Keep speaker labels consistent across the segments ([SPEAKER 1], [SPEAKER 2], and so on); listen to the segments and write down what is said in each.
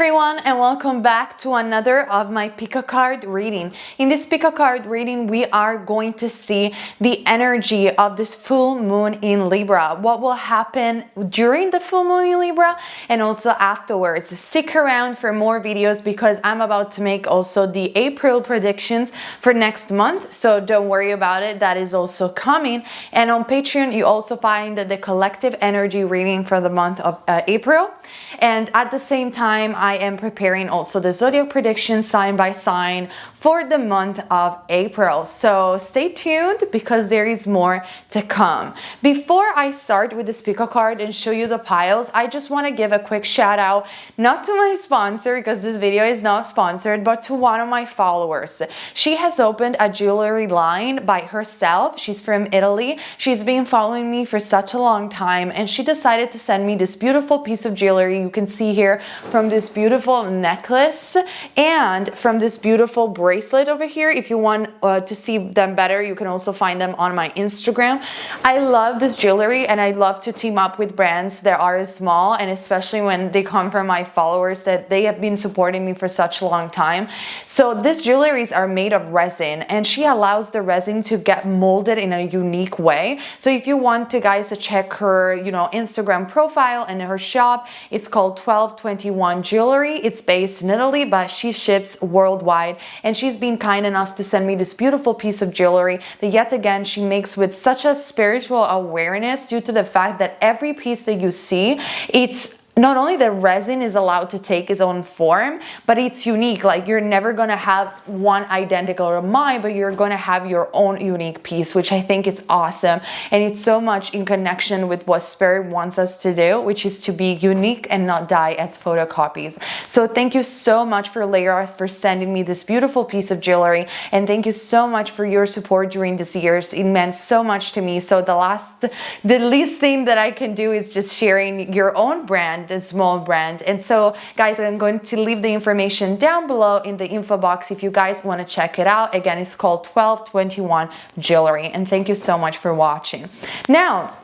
[SPEAKER 1] everyone, and welcome back to another of my pick a card reading. In this pick a card reading, we are going to see the energy of this full moon in Libra, what will happen during the full moon in Libra and also afterwards. Stick around for more videos because I'm about to make also the April predictions for next month, so don't worry about it, that is also coming. And on Patreon you also find the collective energy reading for the month of April, and at the same time I am preparing also the zodiac predictions sign by sign for the month of April. So stay tuned because there is more to come. Before I start with this pick a card and show you the piles, I just want to give a quick shout out, not to my sponsor because this video is not sponsored, but to one of my followers. She has opened a jewelry line by herself. She's from Italy. She's been following me for such a long time and she decided to send me this beautiful piece of jewelry. You can see here from this beautiful necklace and from this beautiful bracelet over here. If you want to see them better, you can also find them on my Instagram. I love this jewelry and I love to team up with brands that are small, and especially when they come from my followers that they have been supporting me for such a long time. So these jewelries are made of resin and she allows the resin to get molded in a unique way. So if you want to guys to check her, Instagram profile and her shop, it's called 1221 Jewelry. It's based in Italy, but she ships worldwide, and she's been kind enough to send me this beautiful piece of jewelry that yet again she makes with such a spiritual awareness, due to the fact that every piece that you see, it's not only the resin is allowed to take its own form, but it's unique. Like you're never gonna have one identical to mine, but you're gonna have your own unique piece, which I think is awesome. And it's so much in connection with what Spirit wants us to do, which is to be unique and not die as photocopies. So thank you so much for Layra for sending me this beautiful piece of jewelry. And thank you so much for your support during these years. It meant so much to me. So the least thing that I can do is just sharing your own brand, a small brand. And so guys, I'm going to leave the information down below in the info box if you guys want to check it out. Again, it's called 1221 Jewelry, and thank you so much for watching. Now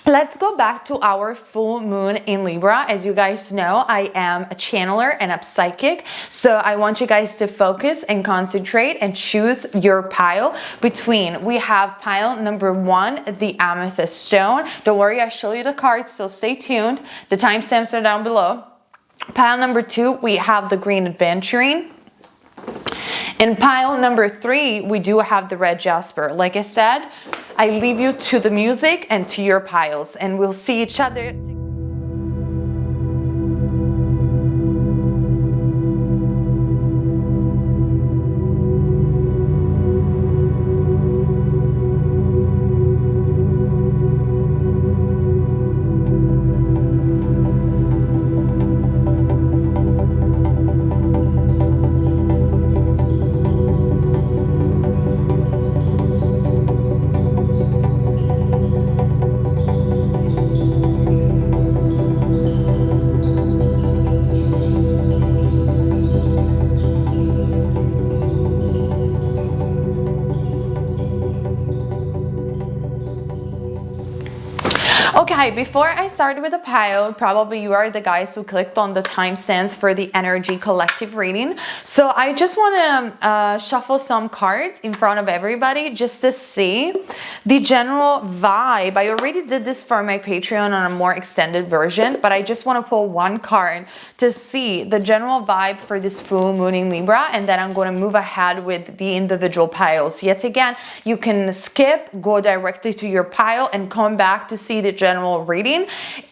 [SPEAKER 1] let's go back to our full moon in Libra. As you guys know, I am a channeler and a psychic, so I want you guys to focus and concentrate and choose your pile between. We have pile number 1, the amethyst stone. Don't worry, I show you the cards, so stay tuned. The timestamps are down below. Pile number 2, we have the green aventurine. In pile number 3, we do have the red jasper. Like I said, I leave you to the music and to your piles, and we'll see each other. Okay, before I start with the pile, probably you are the guys who clicked on the timestamps for the energy collective reading. So I just want to shuffle some cards in front of everybody just to see the general vibe. I already did this for my Patreon on a more extended version, but I just want to pull one card to see the general vibe for this full moon in Libra, and then I'm going to move ahead with the individual piles. Yet again, you can skip, go directly to your pile and come back to see the general reading.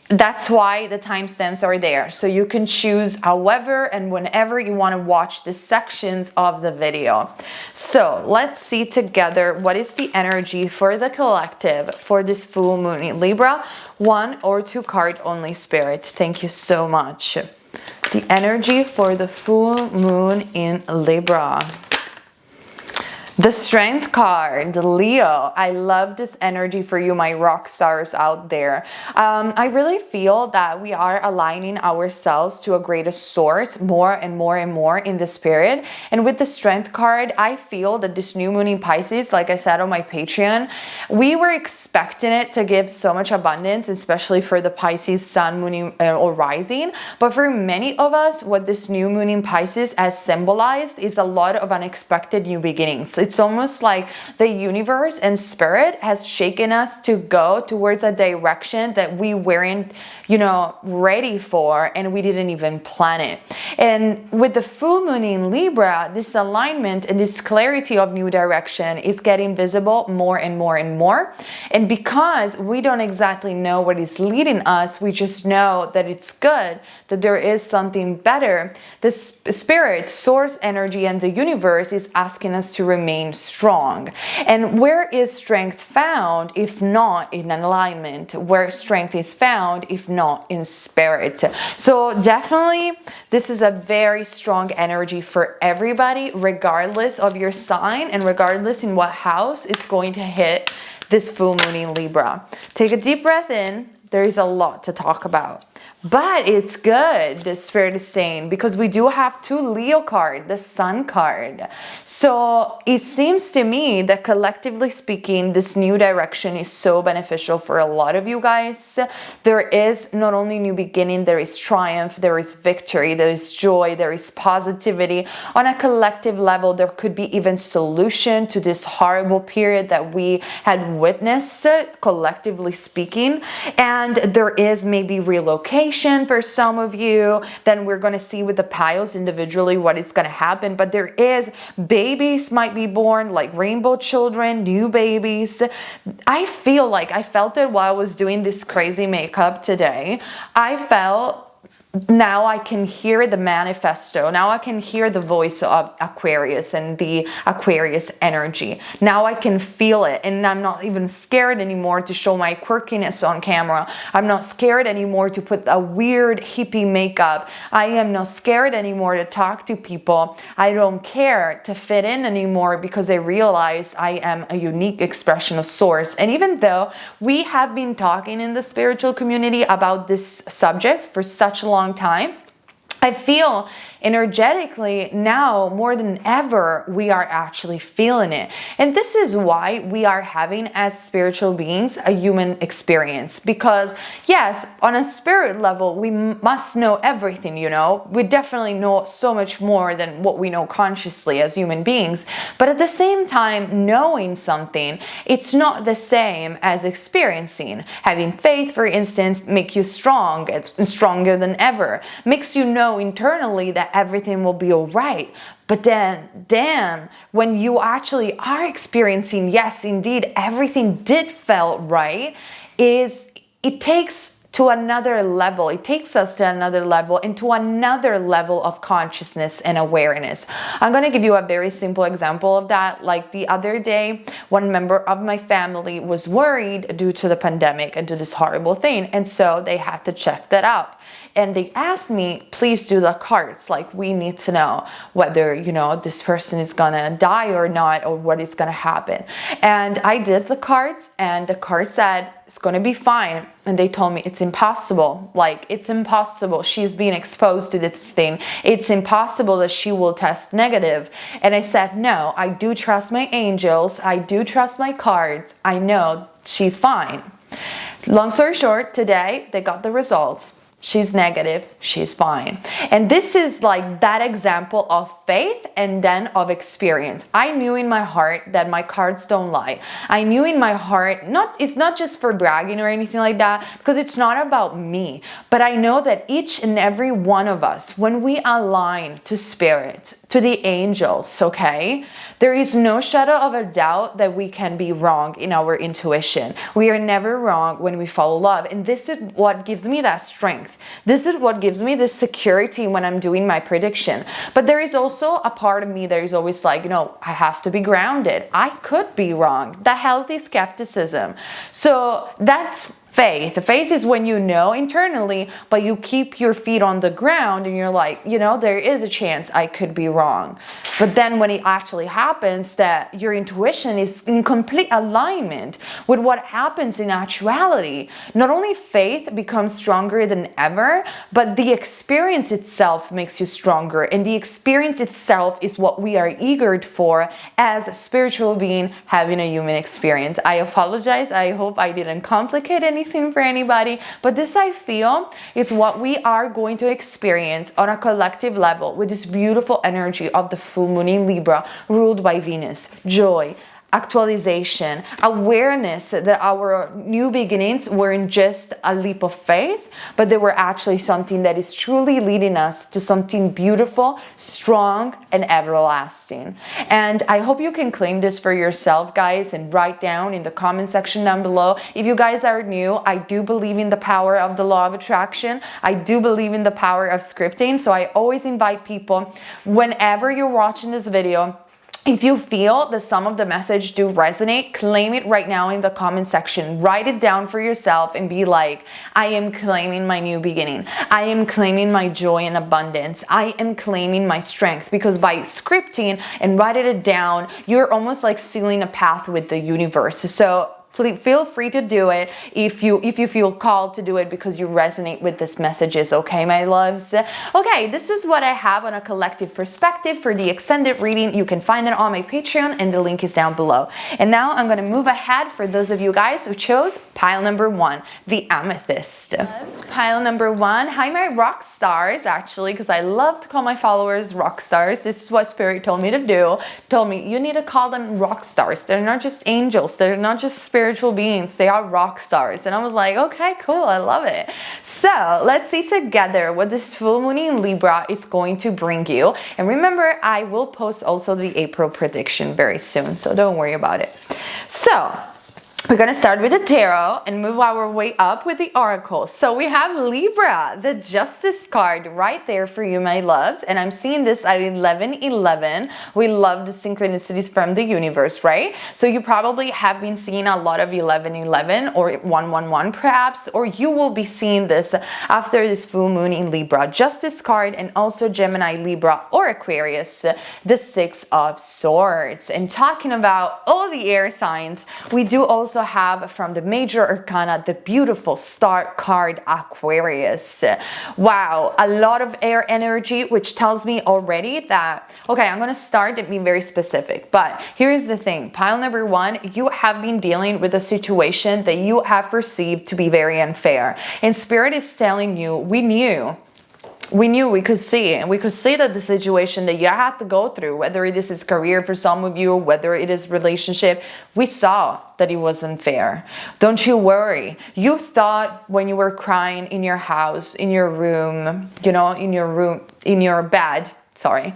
[SPEAKER 1] That's why the timestamps are there, so you can choose however and whenever you want to watch the sections of the video. So let's see together what is the energy for the collective for this full moon in Libra. 1 or 2 card only, Spirit. Thank you so much. The energy for the full moon in Libra. The Strength card, Leo. I love this energy for you, my rock stars out there. I really feel that we are aligning ourselves to a greater source more and more and more in the spirit. And with the Strength card, I feel that this new moon in Pisces, like I said on my Patreon, we were expecting it to give so much abundance, especially for the Pisces sun, moon, or rising. But for many of us, what this new moon in Pisces has symbolized is a lot of unexpected new beginnings. It's almost like the universe and spirit has shaken us to go towards a direction that we weren't, ready for, and we didn't even plan it. And with the full moon in Libra, this alignment and this clarity of new direction is getting visible more and more and more. And because we don't exactly know what is leading us, we just know that it's good, that there is something better. The spirit, source energy, and the universe is asking us to remain strong. And where is strength found if not in alignment? Where strength is found if not in spirit? So definitely this is a very strong energy for everybody, regardless of your sign and regardless in what house is going to hit this full moon in Libra. Take a deep breath in. There is a lot to talk about. But it's good, the spirit is saying, because we do have two Leo card, the Sun card. So it seems to me that collectively speaking, this new direction is so beneficial for a lot of you guys. There is not only new beginning, there is triumph, there is victory, there is joy, there is positivity. On a collective level, there could be even solution to this horrible period that we had witnessed, collectively speaking. And there is maybe relocation for some of you. Then we're going to see with the piles individually what is going to happen. But there is babies might be born, like rainbow children, new babies. I felt it while I was doing this crazy makeup today. I felt now I can hear the manifesto. Now I can hear the voice of Aquarius and the Aquarius energy. Now I can feel it, and I'm not even scared anymore to show my quirkiness on camera. I'm not scared anymore to put a weird hippie makeup. I am not scared anymore to talk to people. I don't care to fit in anymore because I realize I am a unique expression of source. And even though we have been talking in the spiritual community about this subject for such a long time, I feel energetically now more than ever we are actually feeling it. And this is why we are having, as spiritual beings, a human experience. Because yes, on a spirit level we must know everything, we definitely know so much more than what we know consciously as human beings. But at the same time, knowing something, it's not the same as experiencing. Having faith, for instance, makes you strong and stronger than ever, makes you know internally that everything will be all right. But then, damn, when you actually are experiencing, yes, indeed, everything did felt right, it takes to another level. It takes us to another level, and to another level of consciousness and awareness. I'm going to give you a very simple example of that. Like the other day, one member of my family was worried due to the pandemic and to this horrible thing. And so they had to check that out. And they asked me, please do the cards. Like, we need to know whether, this person is gonna die or not, or what is gonna happen. And I did the cards, and the card said, it's gonna be fine. And they told me it's impossible. Like, it's impossible. She's being exposed to this thing. It's impossible that she will test negative. And I said, no, I do trust my angels. I do trust my cards. I know she's fine. Long story short, today they got the results. She's negative, she's fine. And this is like that example of faith and then of experience. I knew in my heart that my cards don't lie. I knew in my heart, it's not just for bragging or anything like that, because it's not about me. But I know that each and every one of us, when we align to spirit, to the angels, okay, there is no shadow of a doubt that we can be wrong in our intuition. We are never wrong when we follow love. And this is what gives me that strength. This is what gives me this security when I'm doing my prediction. But there is also a part of me that is always like, I have to be grounded. I could be wrong. The healthy skepticism. So that's Faith. Faith is when you know internally, but you keep your feet on the ground and you're like, you know, there is a chance I could be wrong. But then when it actually happens, that your intuition is in complete alignment with what happens in actuality. Not only faith becomes stronger than ever, but the experience itself makes you stronger. And the experience itself is what we are eager for as a spiritual being having a human experience. I apologize. I hope I didn't complicate anything for anybody, but this, I feel, is what we are going to experience on a collective level with this beautiful energy of the full moon in Libra, ruled by Venus. Joy, actualization, awareness that our new beginnings weren't just a leap of faith, but they were actually something that is truly leading us to something beautiful, strong, and everlasting. And I hope you can claim this for yourself, guys, and write down in the comment section down below. If you guys are new, I do believe in the power of the law of attraction. I do believe in the power of scripting. So I always invite people, whenever you're watching this video, if you feel that some of the message do resonate, claim it right now in the comment section. Write it down for yourself and be like, I am claiming my new beginning. I am claiming my joy and abundance. I am claiming my strength. Because by scripting and writing it down, you're almost like sealing a path with the universe. So please feel free to do it if you feel called to do it because you resonate with these messages, okay, my loves? Okay, this is what I have on a collective perspective for the extended reading. You can find it on my Patreon and the link is down below. And now I'm going to move ahead for those of you guys who chose pile number 1, the amethyst. Pile number 1. Hi, my rock stars, actually, because I love to call my followers rock stars. This is what Spirit told me to do. Told me, you need to call them rock stars. They're not just angels. They're not just spiritual beings, they are rock stars. And I was like, okay, cool, I love it. So let's see together what this full moon in Libra is going to bring you. And remember, I will post also the April prediction very soon, so don't worry about it. So we're going to start with the tarot and move our way up with the oracle. So we have Libra, the Justice card right there for you, my loves. And I'm seeing this at 11:11. We love the synchronicities from the universe, right? So you probably have been seeing a lot of 11:11 or 111 perhaps, or you will be seeing this after this full moon in Libra. Justice card and also Gemini, Libra, or Aquarius, the 6 of Swords. And talking about all the air signs, we do also have from the major arcana the beautiful star card Aquarius. Wow, a lot of air energy, which tells me already that, okay, I'm going to start and be very specific, but here's the thing. Pile number 1, you have been dealing with a situation that you have perceived to be very unfair, and Spirit is telling you, we knew, we could see, and we could see that the situation that you had to go through, whether it is career for some of you, whether it is relationship, we saw that it was unfair. Don't you worry. You thought when you were crying in your house, in your room, you know, in your bed, sorry,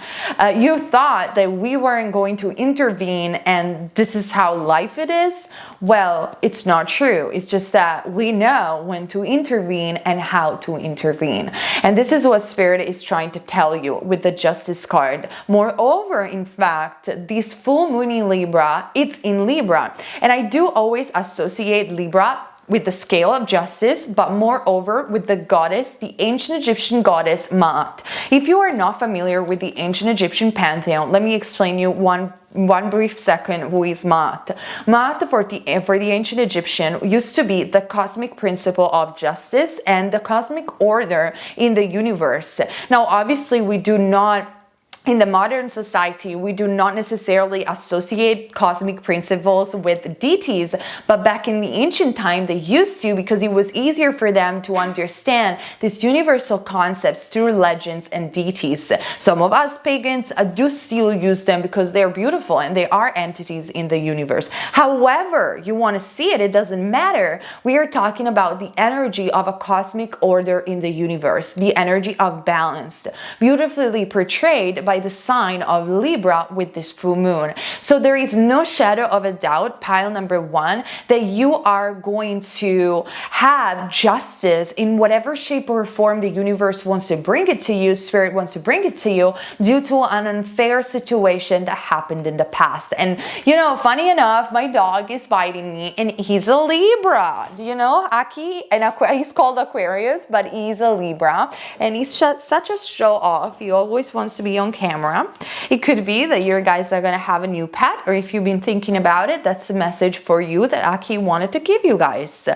[SPEAKER 1] you thought that we weren't going to intervene and this is how life it is. Well, it's not true. It's just that we know when to intervene and how to intervene. And this is what Spirit is trying to tell you with the Justice card. Moreover, in fact, this full moon in Libra, it's in Libra. And I do always associate Libra with the scale of justice, but moreover with the goddess, the ancient Egyptian goddess Maat. If you are not familiar with the ancient Egyptian pantheon, let me explain you one brief second who is Maat. Maat for the ancient Egyptian used to be the cosmic principle of justice and the cosmic order in the universe. Now, obviously, we do not, in the modern society, we do not necessarily associate cosmic principles with deities, but back in the ancient time, they used to, because it was easier for them to understand these universal concepts through legends and deities. Some of us pagans do still use them because they're beautiful and they are entities in the universe. However, you want to see it, it doesn't matter. We are talking about the energy of a cosmic order in the universe, the energy of balance, beautifully portrayed by by the sign of Libra with this full moon. So there is no shadow of a doubt, pile number one, that you are going to have justice in whatever shape or form the universe wants to bring it to you, spirit wants to bring it to you, due to an unfair situation that happened in the past. And you know, funny enough, my dog is biting me and he's a Libra. You know, Aki, and he's called Aquarius, but he's a Libra, and he's such a show off. He always wants to be on camera. It could be that you guys are going to have a new pet, or if you've been thinking about it, that's the message for you that Aki wanted to give you guys.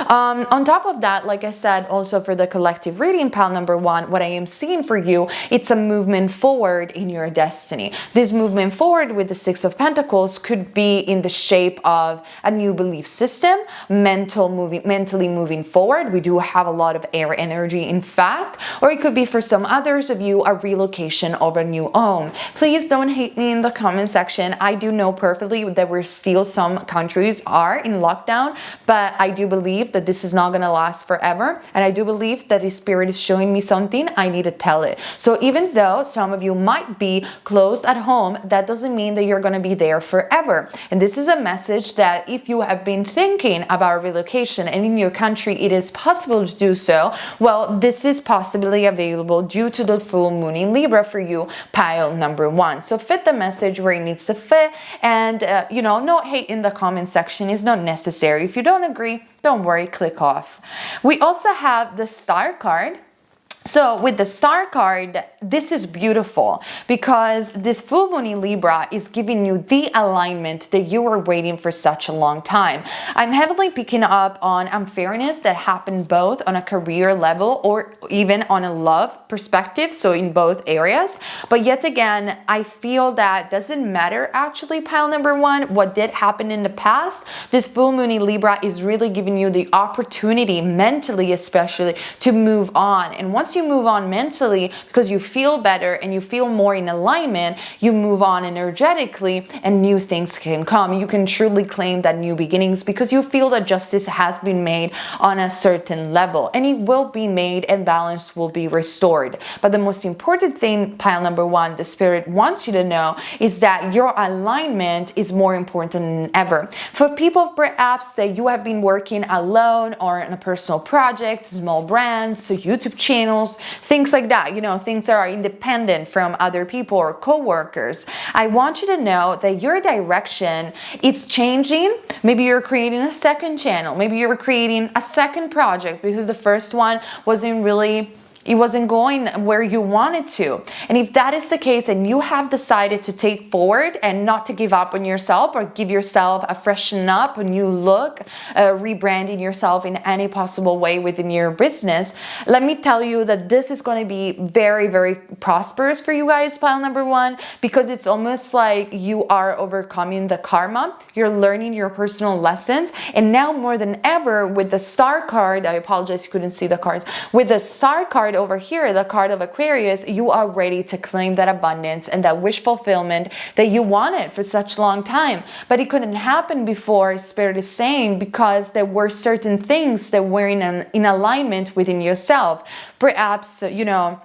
[SPEAKER 1] On top of that, like I said, also for the collective reading, pile number one, what I am seeing for you, it's a movement forward in your destiny. This movement forward with the Six of Pentacles could be in the shape of a new belief system, mentally moving forward. We do have a lot of air energy, in fact, or it could be for some others of you a relocation of a new home. Please don't hate me in the comment section. I do know perfectly that we're still, some countries are in lockdown, but I do believe that this is not going to last forever, and I do believe that the spirit is showing me something. I need to tell it. So even though some of you might be closed at home, that doesn't mean that you're going to be there forever. And this is a message that if you have been thinking about relocation and in your country it is possible to do so, well, this is possibly available due to the full moon in Libra for you, pile number one. So fit the message where it needs to fit, and you know, no hate in the comment section is not necessary. If you don't agree, don't worry, click off. We also have the Star card. So with the Star card, this is beautiful because this full moon in Libra is giving you the alignment that you were waiting for such a long time. I'm heavily picking up on unfairness that happened both on a career level or even on a love perspective, so in both areas. But yet again, I feel that doesn't matter actually, pile number one, what did happen in the past. This full moon in Libra is really giving you the opportunity, mentally especially, to move on. And once you move on mentally, because you feel better and you feel more in alignment, you move on energetically and new things can come. You can truly claim that new beginnings because you feel that justice has been made on a certain level, and it will be made and balance will be restored. But the most important thing, pile number one, the spirit wants you to know is that your alignment is more important than ever. For people perhaps that you have been working alone or on a personal project, small brands, so YouTube channels, things like that, you know, things that are independent from other people or co-workers, I want you to know that your direction is changing. Maybe you're creating a second channel, maybe you're creating a second project because the first one wasn't really, it wasn't going where you wanted to. And if that is the case and you have decided to take forward and not to give up on yourself or give yourself a freshen up, a new look, rebranding yourself in any possible way within your business, let me tell you that this is going to be very, very prosperous for you guys, pile number one, because it's almost like you are overcoming the karma. You're learning your personal lessons. And now more than ever with the Star card, I apologize you couldn't see the cards, with the Star card over here, the card of Aquarius, you are ready to claim that abundance and that wish fulfillment that you wanted for such a long time. But it couldn't happen before, Spirit is saying, because there were certain things that were in alignment within yourself. Perhaps, you know,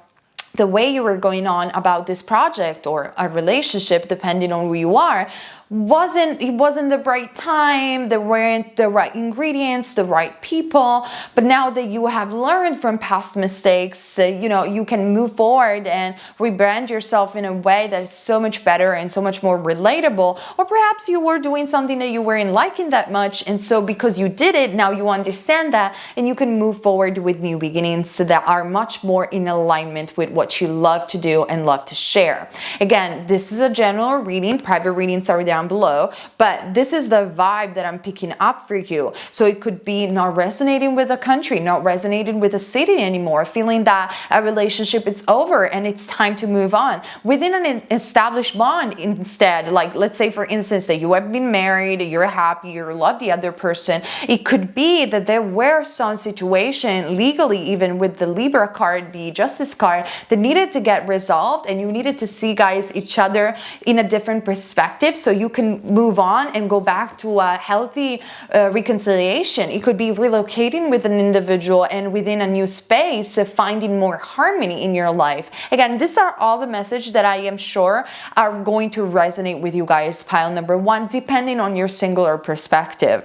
[SPEAKER 1] the way you were going on about this project or a relationship, depending on who you are, it wasn't the right time, there weren't the right ingredients, the right people. But now that you have learned from past mistakes, you know, you can move forward and rebrand yourself in a way that is so much better and so much more relatable. Or perhaps you were doing something that you weren't liking that much, and so because you did it, now you understand that and you can move forward with new beginnings that are much more in alignment with what you love to do and love to share. Again, this is a general reading. Private readings are down below, but this is the vibe that I'm picking up for you. So it could be not resonating with a country, not resonating with a city anymore, feeling that a relationship is over and it's time to move on within an established bond instead. Like, let's say for instance that you have been married, you're happy, you love the other person. It could be that there were some situation legally, even with the Libra card, the Justice card, that needed to get resolved, and you needed to see, guys, each other in a different perspective so you can move on and go back to a healthy reconciliation. It could be relocating with an individual and within a new space, finding more harmony in your life. Again, these are all the messages that I am sure are going to resonate with you guys, pile number one, depending on your singular perspective.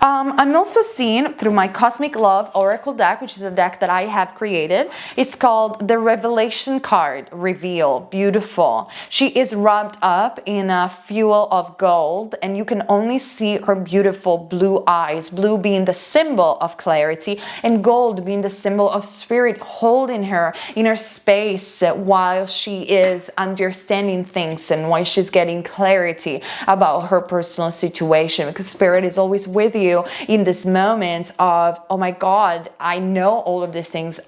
[SPEAKER 1] I'm also seeing through my Cosmic Love Oracle deck, which is a deck that I have created. It's called the Revelation card, Reveal. Beautiful. She is wrapped up in a fuel of gold, and you can only see her beautiful blue eyes, blue being the symbol of clarity and gold being the symbol of spirit holding her in her space while she is understanding things and while she's getting clarity about her personal situation, because spirit is always with you in this moment of, oh my God, I know all of these things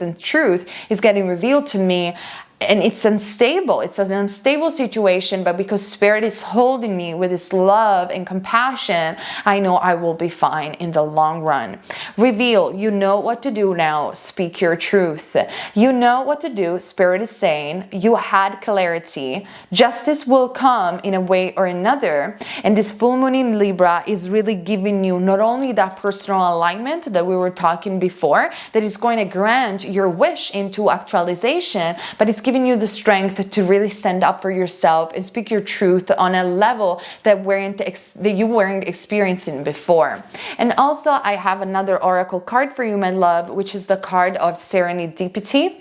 [SPEAKER 1] and truth is getting revealed to me. And it's unstable. It's an unstable situation, but because spirit is holding me with this love and compassion, I know I will be fine in the long run. Reveal. You know what to do now. Speak your truth. You know what to do. Spirit is saying you had clarity. Justice will come in a way or another. And this full moon in Libra is really giving you not only that personal alignment that we were talking before, that is going to grant your wish into actualization, but it's giving you the strength to really stand up for yourself and speak your truth on a level that you weren't experiencing before. And also, I have another oracle card for you, my love, which is the card of Serendipity.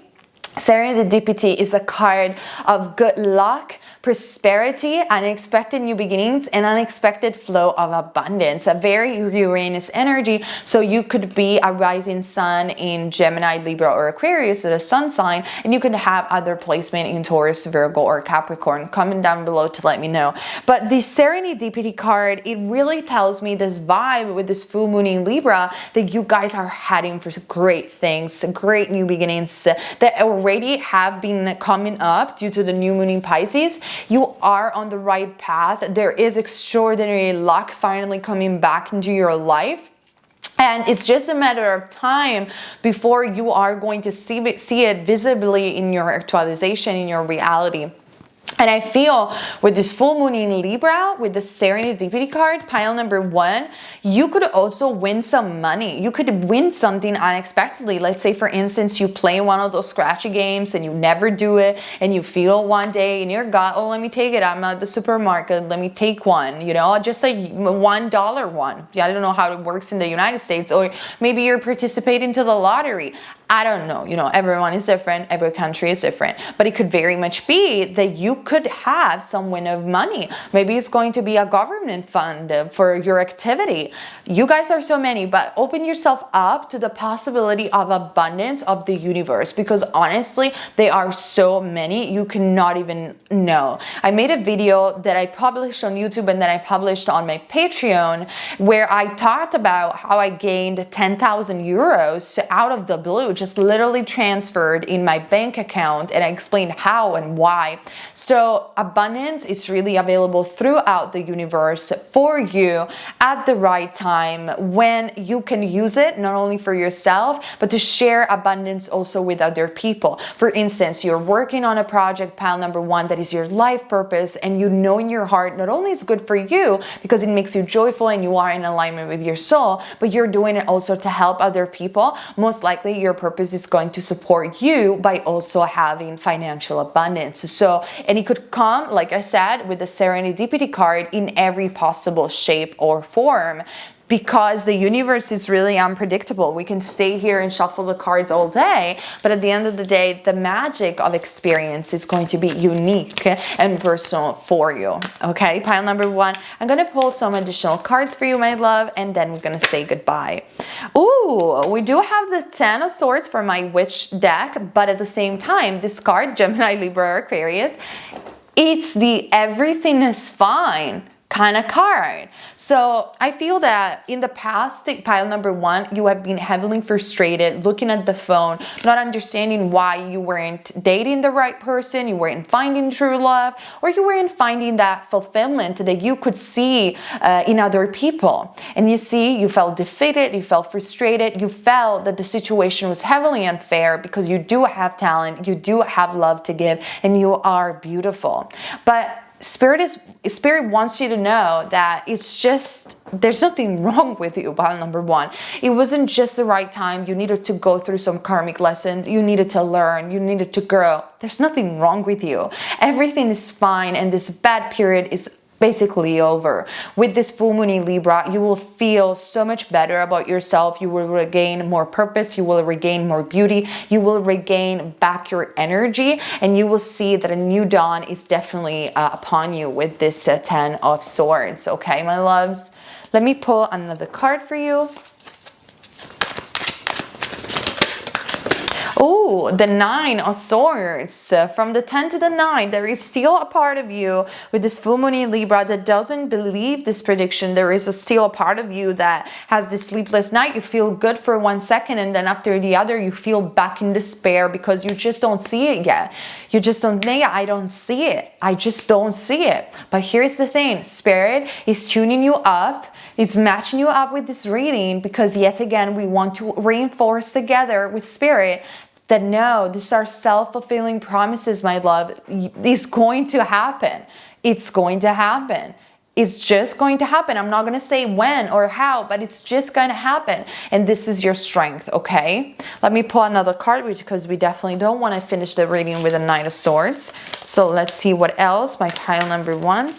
[SPEAKER 1] Serendipity is a card of good luck, prosperity, unexpected new beginnings, and unexpected flow of abundance. A very Uranus energy. So you could be a rising sun in Gemini, Libra, or Aquarius, or a sun sign, and you could have other placement in Taurus, Virgo, or Capricorn. Comment down below to let me know. But the Serendipity card, it really tells me this vibe with this full moon in Libra that you guys are heading for great things, great new beginnings that already have been coming up due to the new moon in Pisces. You are on the right path. There is extraordinary luck finally coming back into your life. And it's just a matter of time before you are going to see it visibly in your actualization, in your reality. And I feel with this full moon in Libra, with the Serendipity card, pile number one, you could also win some money. You could win something unexpectedly. Let's say, for instance, you play one of those scratchy games and you never do it, and you feel one day in your gut, oh, let me take it. I'm at the supermarket. Let me take one, you know, just a $1 one. Yeah, I don't know how it works in the United States. Or maybe you're participating to the lottery. I don't know, you know, everyone is different, every country is different, but it could very much be that you could have some win of money. Maybe it's going to be a government fund for your activity. You guys are so many, but open yourself up to the possibility of abundance of the universe, because honestly, there are so many you cannot even know. I made a video that I published on YouTube and then I published on my Patreon where I talked about how I gained 10,000 euros out of the blue, just literally transferred in my bank account, and I explained how and why. So abundance is really available throughout the universe for you at the right time, when you can use it not only for yourself, but to share abundance also with other people. For instance, you're working on a project, pile number one, that is your life purpose, and you know in your heart not only it's good for you because it makes you joyful and you are in alignment with your soul, but you're doing it also to help other people. Most likely your purpose is going to support you by also having financial abundance. So, and it could come, like I said, with the Serendipity card in every possible shape or form, because the universe is really unpredictable. We can stay here and shuffle the cards all day, but at the end of the day, the magic of experience is going to be unique and personal for you. Okay, pile number one. I'm gonna pull some additional cards for you, my love, and then we're gonna say goodbye. Ooh, we do have the Ten of Swords for my Witch deck, but at the same time, this card, Gemini, Libra, or Aquarius, it's the everything is fine. kind of card. So I feel that in the past, pile number one, you have been heavily frustrated, looking at the phone, not understanding why you weren't dating the right person, you weren't finding true love, or you weren't finding that fulfillment that you could see in other people. And you felt defeated, you felt frustrated, you felt that the situation was heavily unfair because you do have talent, you do have love to give, and you are beautiful. But Spirit wants you to know that it's just, there's nothing wrong with you, pile number one. It wasn't just the right time. You needed to go through some karmic lessons. You needed to learn. You needed to grow. There's nothing wrong with you. Everything is fine, and this bad period is basically over. With this full moon in Libra, you will feel so much better about yourself. You will regain more purpose. You will regain more beauty. You will regain back your energy, and you will see that a new dawn is definitely upon you with this 10 of Swords. Okay, my loves? Let me pull another card for you. Oh, the 9 of Swords. From the 10 to the 9, there is still a part of you with this full moon in Libra that doesn't believe this prediction. There is still a part of you that has this sleepless night. You feel good for 1 second, and then after the other, you feel back in despair because you just don't see it yet. You just don't think, I don't see it. I just don't see it. But here's the thing. Spirit is tuning you up. It's matching you up with this reading because yet again, we want to reinforce together with Spirit that no, these are self-fulfilling promises, my love. It's going to happen. It's going to happen. It's just going to happen. I'm not going to say when or how, but it's just going to happen. And this is your strength, okay? Let me pull another card because we definitely don't want to finish the reading with a 9 of Swords. So let's see what else. My pile number one.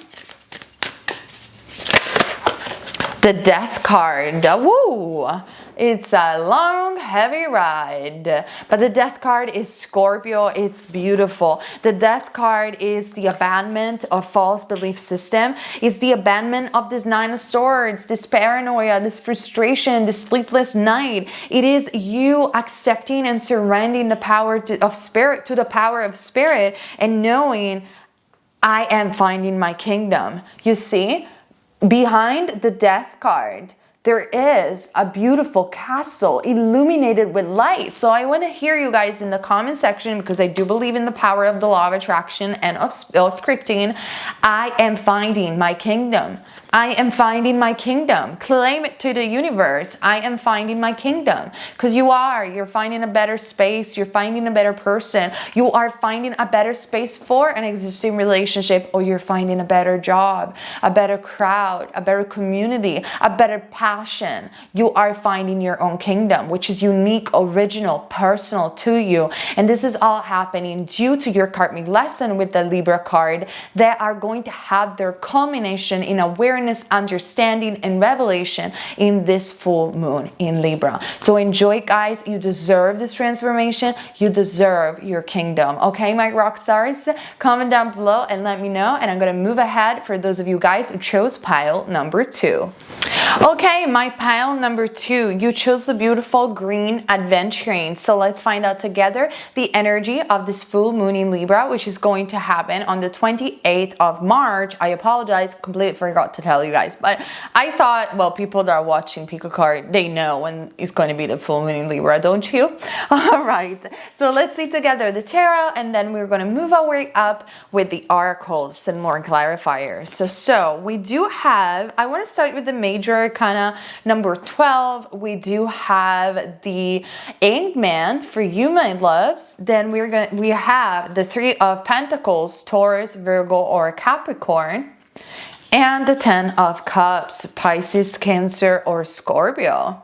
[SPEAKER 1] The Death card. Woo! It's a long, heavy ride. But the Death card is Scorpio. It's beautiful. The Death card is the abandonment of false belief system. It's the abandonment of this 9 of Swords, this paranoia, this frustration, this sleepless night. It is you accepting and surrendering the power of Spirit to the power of Spirit and knowing I am finding my kingdom. You see, behind the Death card, there is a beautiful castle illuminated with light. So I want to hear you guys in the comment section because I do believe in the power of the law of attraction and of scripting. I am finding my kingdom. I am finding my kingdom. Claim it to the universe. I am finding my kingdom. Because you're finding a better space. You're finding a better person. You are finding a better space for an existing relationship, or you're finding a better job, a better crowd, a better community, a better passion. You are finding your own kingdom, which is unique, original, personal to you. And this is all happening due to your karmic lesson with the Libra card. They are going to have their culmination in awareness, understanding, and revelation in this full moon in Libra. So enjoy, guys. You deserve this transformation. You deserve your kingdom. Okay, my rock stars? Comment down below and let me know. And I'm going to move ahead for those of you guys who chose pile number 2. Okay, my pile number 2. You chose the beautiful green adventuring. So let's find out together the energy of this full moon in Libra, which is going to happen on the 28th of March. I apologize, completely forgot to tell you guys, but I thought, well, people that are watching Pico card, they know when it's going to be the full moon in Libra, don't you? All right, so let's see together the tarot, and then we're going to move our way up with the oracles and more clarifiers. So we do have, I want to start with the major kind of number 12. We do have the Hanged Man for you, my loves. Then we have the 3 of Pentacles, Taurus, Virgo, or Capricorn. And the 10 of Cups, Pisces, Cancer, or Scorpio.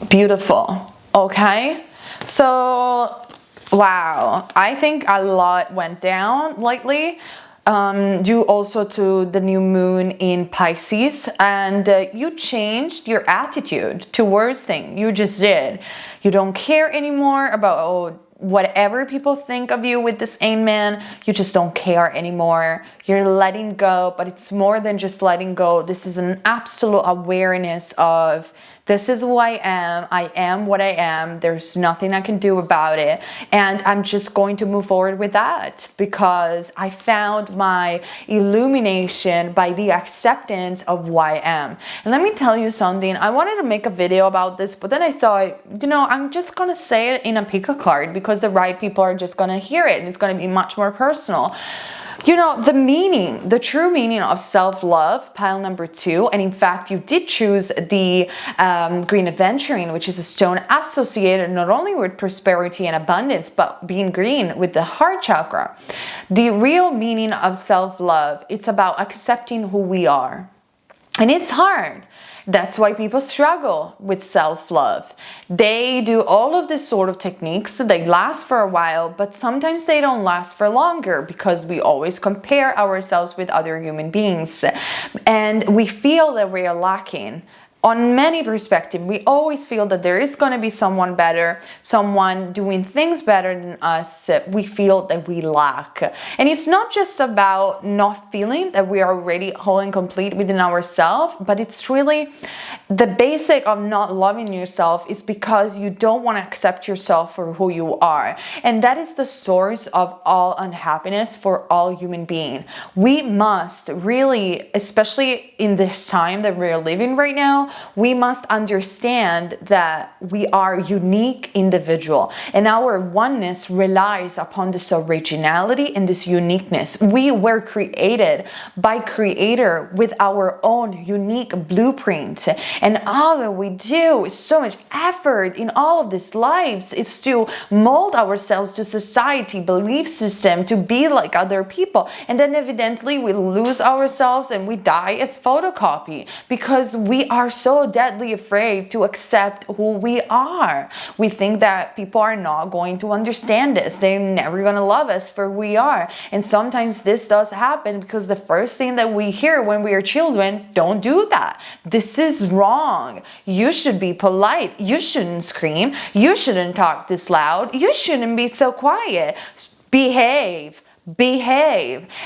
[SPEAKER 1] Beautiful. Okay. So, wow. I think a lot went down lately. Due also to the new moon in Pisces, and you changed your attitude towards things. You just did. You don't care anymore about whatever people think of you with this Hanged Man. You just don't care anymore. You're letting go, but it's more than just letting go. This is an absolute awareness of This is who I am. I am what I am. There's nothing I can do about it. And I'm just going to move forward with that because I found my illumination by the acceptance of who I am. And let me tell you something. I wanted to make a video about this, but then I thought, I'm just going to say it in a pick a card because the right people are just going to hear it and it's going to be much more personal. The true meaning of self-love, pile number 2, and in fact, you did choose the green aventurine, which is a stone associated not only with prosperity and abundance, but being green with the heart chakra. The real meaning of self-love, it's about accepting who we are. And it's hard. That's why people struggle with self-love. They do all of this sort of techniques. They last for a while, but sometimes they don't last for longer because we always compare ourselves with other human beings. And we feel that we are lacking. On many perspectives, we always feel that there is going to be someone better, someone doing things better than us. We feel that we lack. And it's not just about not feeling that we are already whole and complete within ourselves, but it's really the basic of not loving yourself is because you don't want to accept yourself for who you are. And that is the source of all unhappiness for all human beings. We must really, especially in this time that we're living right now, we must understand that we are unique individual and our oneness relies upon this originality and this uniqueness. We were created by Creator with our own unique blueprint, and all that we do is so much effort in all of these lives. It's to mold ourselves to society, belief system, to be like other people, and then evidently we lose ourselves and we die as photocopy because we are so deadly afraid to accept who we are. We think that people are not going to understand us. They're never going to love us for who we are. And sometimes this does happen because the first thing that we hear when we are children, don't do that. This is wrong. You should be polite. You shouldn't scream. You shouldn't talk this loud. You shouldn't be so quiet. Behave.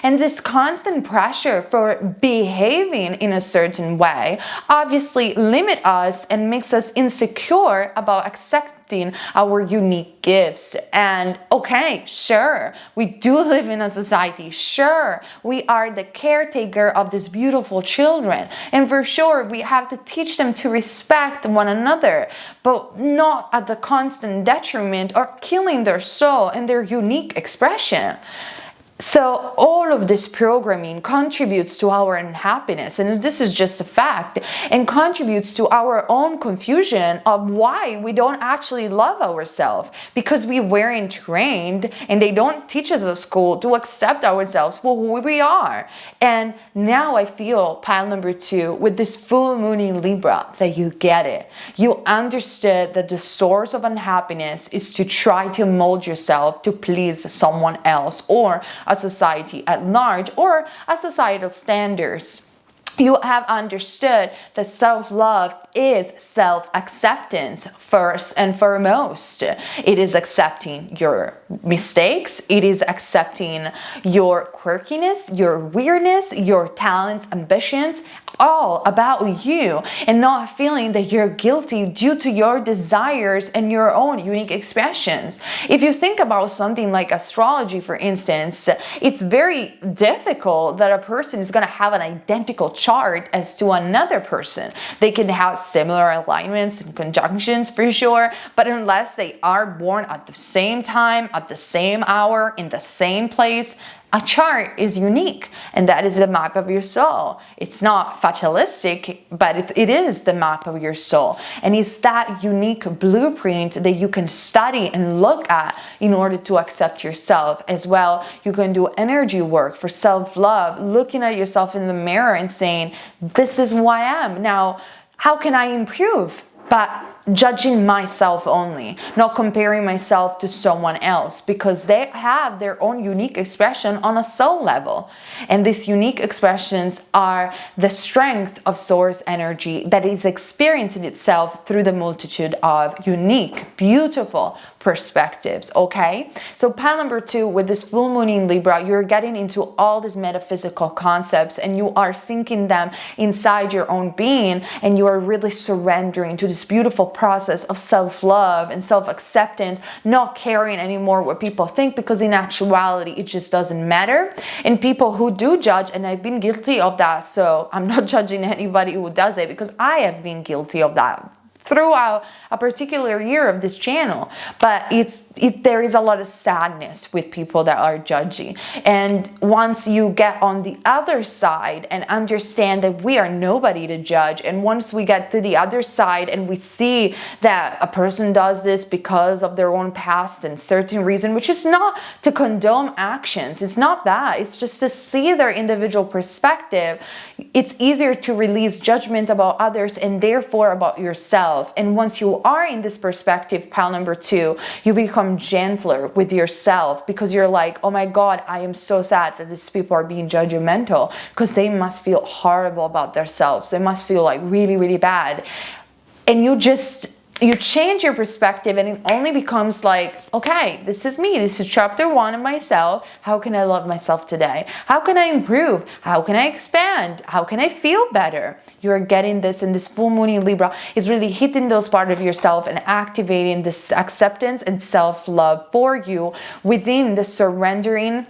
[SPEAKER 1] And this constant pressure for behaving in a certain way obviously limit us and makes us insecure about accepting our unique gifts. And okay, sure, we do live in a society. Sure, we are the caretaker of these beautiful children. And for sure, we have to teach them to respect one another, but not at the constant detriment or killing their soul and their unique expression. So all of this programming contributes to our unhappiness, and this is just a fact, and contributes to our own confusion of why we don't actually love ourselves, because we weren't trained and they don't teach us at school to accept ourselves for who we are. And now I feel, pile number 2, with this full moon in Libra, that you get it. You understood that the source of unhappiness is to try to mold yourself to please someone else or a society at large or a societal standards. You have understood that self-love is self-acceptance first and foremost. It is accepting your mistakes. It is accepting your quirkiness, your weirdness, your talents, ambitions, all about you, and not feeling that you're guilty due to your desires and your own unique expressions. If you think about something like astrology, for instance, it's very difficult that a person is going to have an identical chart as to another person. They can have similar alignments and conjunctions for sure, but unless they are born at the same time, at the same hour, in the same place, a chart is unique, and that is the map of your soul. It's not fatalistic, but it is the map of your soul. And it's that unique blueprint that you can study and look at in order to accept yourself as well. You can do energy work for self-love, looking at yourself in the mirror and saying, this is who I am. Now, how can I improve? But judging myself only, not comparing myself to someone else, because they have their own unique expression on a soul level. And these unique expressions are the strength of source energy that is experiencing itself through the multitude of unique, beautiful, perspectives, okay? So pile number 2, with this full moon in Libra, you're getting into all these metaphysical concepts and you are sinking them inside your own being, and you are really surrendering to this beautiful process of self-love and self-acceptance, not caring anymore what people think, because in actuality it just doesn't matter. And people who do judge, and I've been guilty of that, so I'm not judging anybody who does it, because I have been guilty of that throughout a particular year of this channel. But there is a lot of sadness with people that are judgy. And once you get on the other side and understand that we are nobody to judge, and once we get to the other side and we see that a person does this because of their own past and certain reason, which is not to condone actions, it's not that, it's just to see their individual perspective, it's easier to release judgment about others and therefore about yourself. And once you are in this perspective, pile number 2, you become gentler with yourself, because you're like, oh my God, I am so sad that these people are being judgmental, because they must feel horrible about themselves. They must feel like really, really bad. And you change your perspective, and it only becomes like, okay, this is me. This is chapter 1 of myself. How can I love myself today? How can I improve? How can I expand? How can I feel better? You're getting this, and this full moon in Libra is really hitting those parts of yourself and activating this acceptance and self-love for you within the surrendering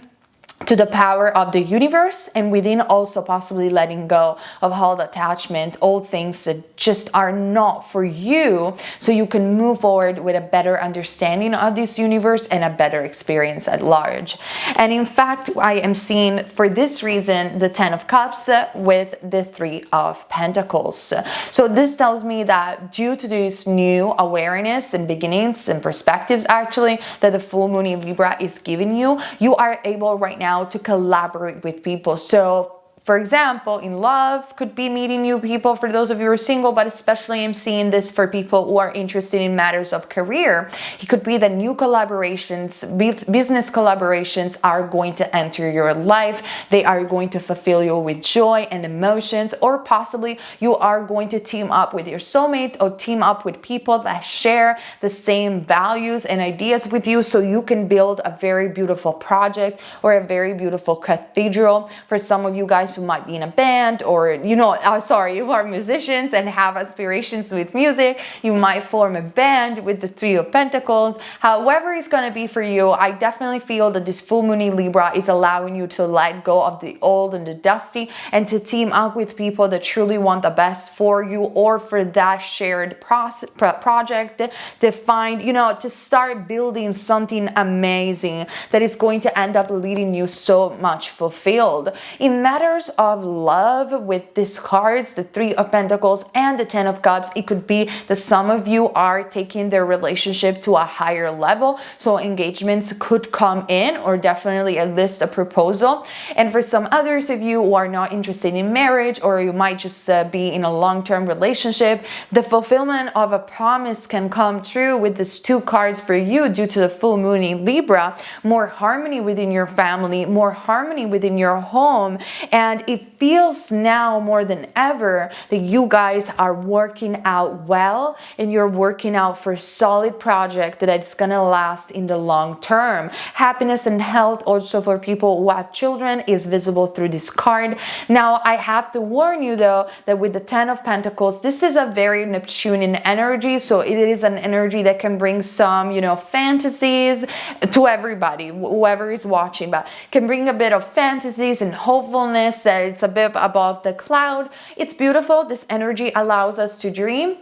[SPEAKER 1] to the power of the universe, and within also possibly letting go of all attachment, all things that just are not for you, so you can move forward with a better understanding of this universe and a better experience at large. And in fact, I am seeing for this reason the 10 of Cups with the 3 of Pentacles. So this tells me that due to this new awareness and beginnings and perspectives actually that the full moon in Libra is giving you, you are able right now to collaborate with people. So for example, in love, could be meeting new people for those of you who are single, but especially I'm seeing this for people who are interested in matters of career. It could be that new collaborations, business collaborations are going to enter your life. They are going to fulfill you with joy and emotions, or possibly you are going to team up with your soulmate or team up with people that share the same values and ideas with you, so you can build a very beautiful project or a very beautiful cathedral. For some of you guys who might be in a band, or you are musicians and have aspirations with music, you might form a band with the 3 of Pentacles. However it's going to be for you, I definitely feel that this full moon in Libra is allowing you to let go of the old and the dusty, and to team up with people that truly want the best for you, or for that shared project, to find, to start building something amazing that is going to end up leading you so much fulfilled. In matters of love, with these cards, the 3 of Pentacles and the 10 of Cups, it could be that some of you are taking their relationship to a higher level, so engagements could come in, or definitely at least a proposal. And for some others of you who are not interested in marriage, or you might just be in a long-term relationship, the fulfillment of a promise can come true with these 2 cards for you due to the full moon in Libra. More harmony within your family, more harmony within your home, and it feels now more than ever that you guys are working out well, and you're working out for a solid project that's gonna last in the long term. Happiness and health also for people who have children is visible through this card. Now I have to warn you though that with the 10 of Pentacles, this is a very Neptunian energy, so it is an energy that can bring some fantasies to everybody, whoever is watching, but can bring a bit of fantasies and hopefulness, that it's a bit above the cloud. It's beautiful. This energy allows us to dream,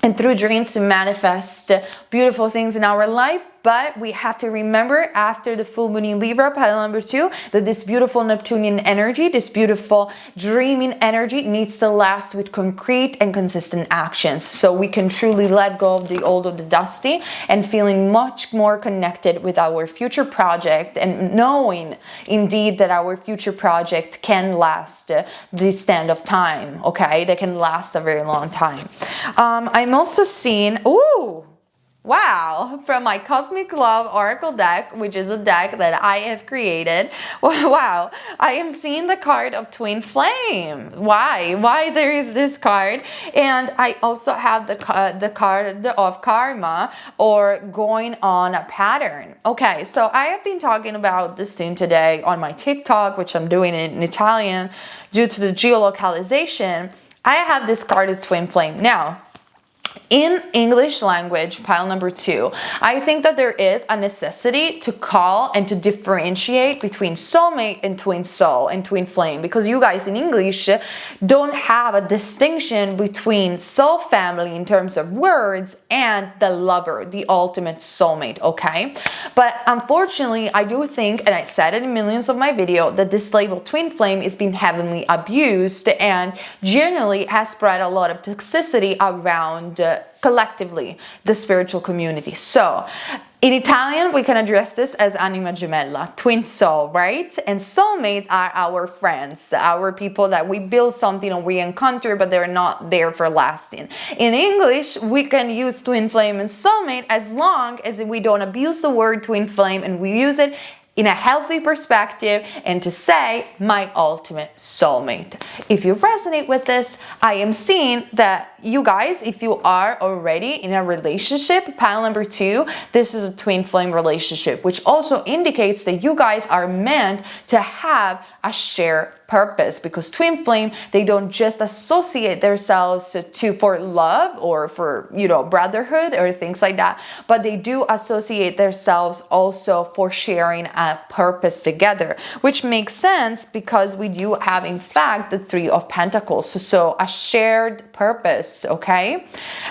[SPEAKER 1] and through dreams to manifest beautiful things in our life. But we have to remember, after the full moon in Libra, pile number 2, that this beautiful Neptunian energy, this beautiful dreaming energy, needs to last with concrete and consistent actions, so we can truly let go of the old, of the dusty, and feeling much more connected with our future project, and knowing indeed that our future project can last the stand of time, okay? They can last a very long time. I'm also seeing, Wow, from my Cosmic Love Oracle deck, which is a deck that I have created. Wow, I am seeing the card of Twin Flame. Why there is this card? And I also have the card of Karma, or going on a pattern. Okay, so I have been talking about this theme today on my TikTok, which I'm doing in Italian due to the geolocalization. I have this card of Twin Flame. Now, in English language, pile number 2, I think that there is a necessity to call and to differentiate between soulmate and twin soul and twin flame, because you guys in English don't have a distinction between soul family in terms of words and the lover, the ultimate soulmate, okay? But unfortunately, I do think, and I said it in millions of my videos, that this label twin flame is being heavily abused and generally has spread a lot of toxicity around collectively the spiritual community. So in Italian, we can address this as anima gemella, twin soul, right? And soulmates are our friends, our people that we build something or we encounter, but they're not there for lasting. In English, we can use twin flame and soulmate as long as we don't abuse the word twin flame and we use it in a healthy perspective and to say my ultimate soulmate. If you resonate with this, I am seeing that you guys, if you are already in a relationship, pile number 2, this is a twin flame relationship, which also indicates that you guys are meant to have a shared purpose, because twin flame, they don't just associate themselves for love or for, you know, brotherhood or things like that, but they do associate themselves also for sharing a purpose together, which makes sense because we do have in fact the 3 of Pentacles, so a shared purpose, okay?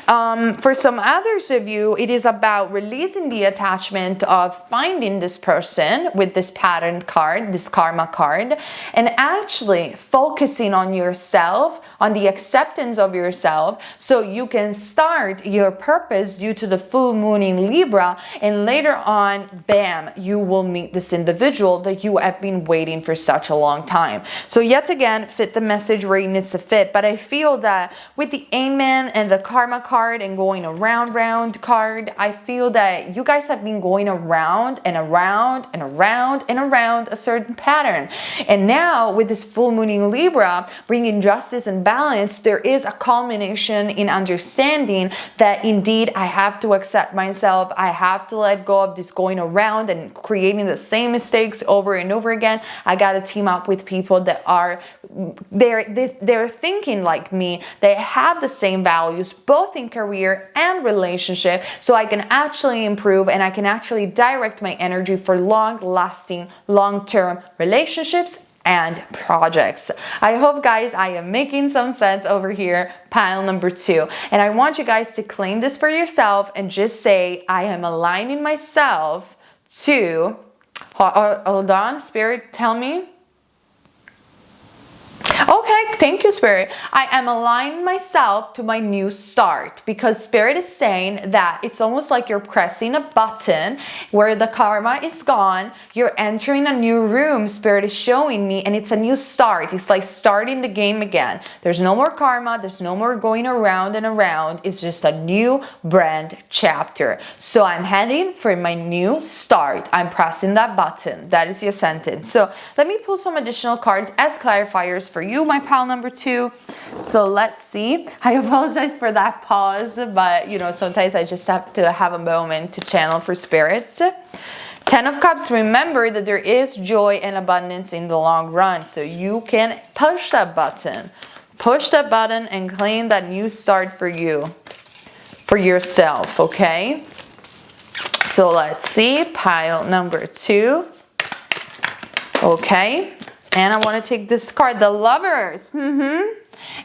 [SPEAKER 1] For some others of you, it is about releasing the attachment of finding this person with this pattern card, this karma card, and actually focusing on yourself, on the acceptance of yourself, so you can start your purpose due to the full moon in Libra, and later on, bam, you will meet this individual that you have been waiting for such a long time. So yet again, fit the message where it needs to fit, but I feel that with the Amen and the karma card and going round card, I feel that you guys have been going around and around and around and around a certain pattern, and now with this full moon in Libra bringing justice and balance, there is a culmination in understanding that indeed I have to accept myself. I have to let go of this going around and creating the same mistakes over and over again. I got to team up with people that are they're thinking like me. They have the same values both in career and relationship, so I can actually improve and I can actually direct my energy for long-lasting, long-term relationships and projects. I hope, guys, I am making some sense over here, pile number 2. And I want you guys to claim this for yourself and just say, I am aligning myself to, hold on, Spirit, tell me. Okay, thank you, Spirit. I am aligning myself to my new start, because Spirit is saying that it's almost like you're pressing a button where the karma is gone. You're entering a new room, Spirit is showing me, and it's a new start. It's like starting the game again. There's no more karma. There's no more going around and around. It's just a new brand chapter. So I'm heading for my new start. I'm pressing that button. That is your sentence. So let me pull some additional cards as clarifiers for you, my pile number 2. So let's see. I apologize for that pause, but you know, sometimes I just have to have a moment to channel for spirits. 10 of Cups, remember that there is joy and abundance in the long run, so you can push that button. Push that button and claim that new start for you, for yourself, okay? So let's see, pile number 2. Okay. And I want to take this card, the Lovers.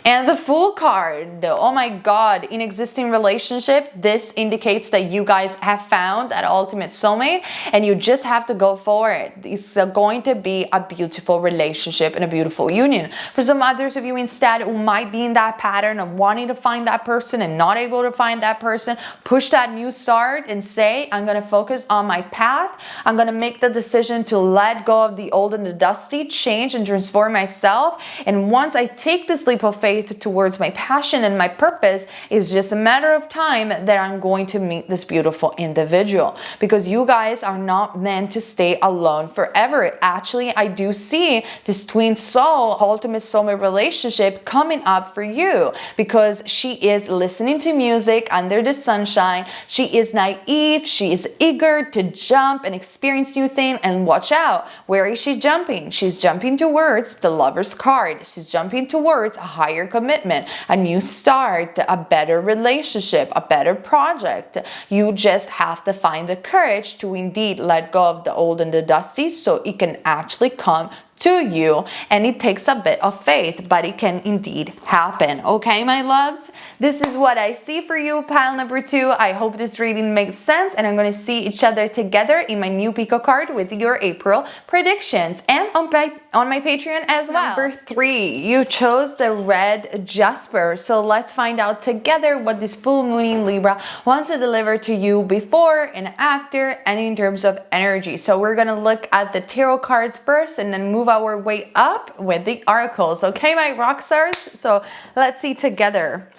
[SPEAKER 1] And the Fool card. Oh my God, in existing relationship, this indicates that you guys have found that ultimate soulmate and you just have to go for it. It's going to be a beautiful relationship and a beautiful union. For some others of you instead who might be in that pattern of wanting to find that person and not able to find that person, push that new start and say, I'm going to focus on my path. I'm going to make the decision to let go of the old and the dusty, change and transform myself. And once I take this leap of faith towards my passion and my purpose. It's just a matter of time that I'm going to meet this beautiful individual, because you guys are not meant to stay alone forever. Actually, I do see this twin soul, ultimate soulmate relationship coming up for you, because she is listening to music under the sunshine. She is naive. She is eager to jump and experience new things. And watch out, where is she jumping? She's jumping towards the Lover's card. She's jumping towards a higher commitment, a new start, a better relationship, a better project. You just have to find the courage to indeed let go of the old and the dusty, so it can actually come to you. And it takes a bit of faith, but it can indeed happen. Okay, my loves, this is what I see for you, pile number 2. I hope this reading makes sense, and I'm going to see each other together in my new Pico card with your April predictions, and on my Patreon as well. Number 3, you chose the red Jasper. So let's find out together what this full moon in Libra wants to deliver to you before and after, and in terms of energy. So we're going to look at the tarot cards first, and then move our way up with the oracles. Okay, my rock stars? So let's see together.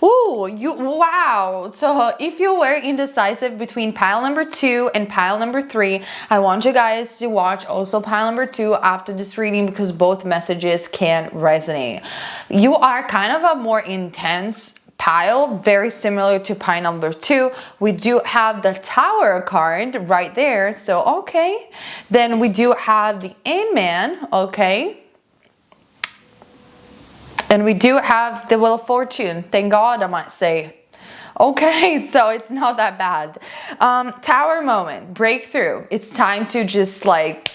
[SPEAKER 1] Ooh, wow. So if you were indecisive between pile number 2 and pile number 3, I want you guys to watch also pile number 2 after this reading, because both messages can resonate. You are kind of a more intense pile, very similar to pile number 2. We do have the Tower card right there. So, okay. Then we do have the Man, okay. And we do have the Wheel of Fortune. Thank God, I might say. Okay, so it's not that bad. Tower moment, breakthrough. It's time to just like,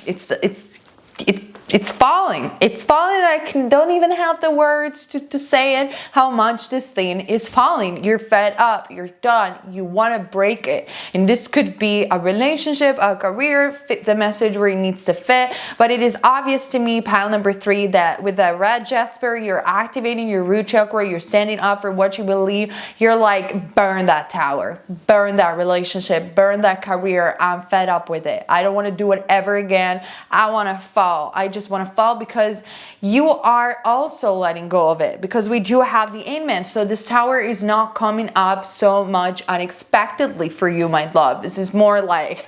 [SPEAKER 1] it's falling. It's falling. I don't even have the words to say it, how much this thing is falling. You're fed up. You're done. You want to break it. And this could be a relationship, a career, fit the message where it needs to fit. But it is obvious to me, pile number 3, that with the red Jasper, you're activating your root chakra. You're standing up for what you believe. You're like, burn that tower. Burn that relationship. Burn that career. I'm fed up with it. I don't want to do it ever again. I want to fall. I just want to fall, because you are also letting go of it, because we do have the Man. So this tower is not coming up so much unexpectedly for you, my love. This is more like,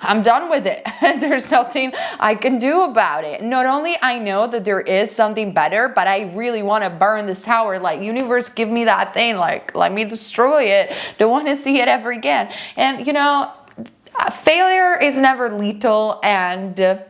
[SPEAKER 1] I'm done with it. There's nothing I can do about it. Not only I know that there is something better, but I really want to burn this tower. Like, universe, give me that thing. Like, let me destroy it. Don't want to see it ever again. And you know, failure is never lethal, and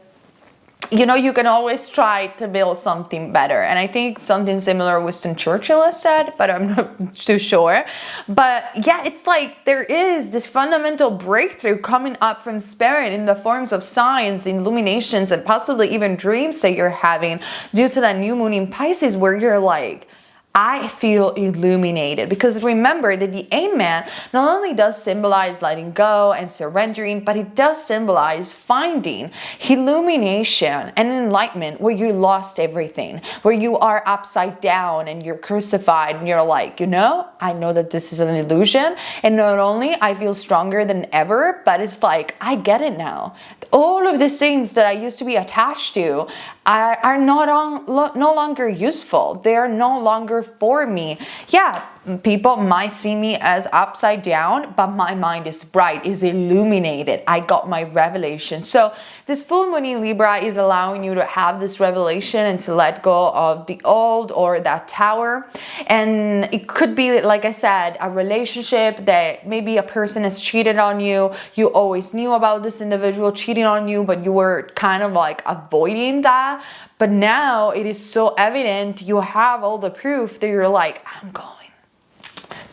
[SPEAKER 1] you know, you can always try to build something better. And I think something similar Winston Churchill has said, but I'm not too sure. But yeah, it's like there is this fundamental breakthrough coming up from spirit in the forms of signs, illuminations, and possibly even dreams that you're having due to that new moon in Pisces, where you're like, I feel illuminated. Because remember that the Man not only does symbolize letting go and surrendering, but it does symbolize finding illumination and enlightenment where you lost everything, where you are upside down and you're crucified, and you're like, you know, I know that this is an illusion, and not only I feel stronger than ever, but it's like, I get it now. All of these things that I used to be attached to are no longer useful. They are no longer for me. Yeah, people might see me as upside down, but my mind is bright, is illuminated. I got my revelation. So this full moon in Libra is allowing you to have this revelation and to let go of the old or that tower. And it could be, like I said, a relationship that maybe a person has cheated on you. You always knew about this individual cheating on you, but you were kind of like avoiding that. But now it is so evident, you have all the proof that you're like, I'm going.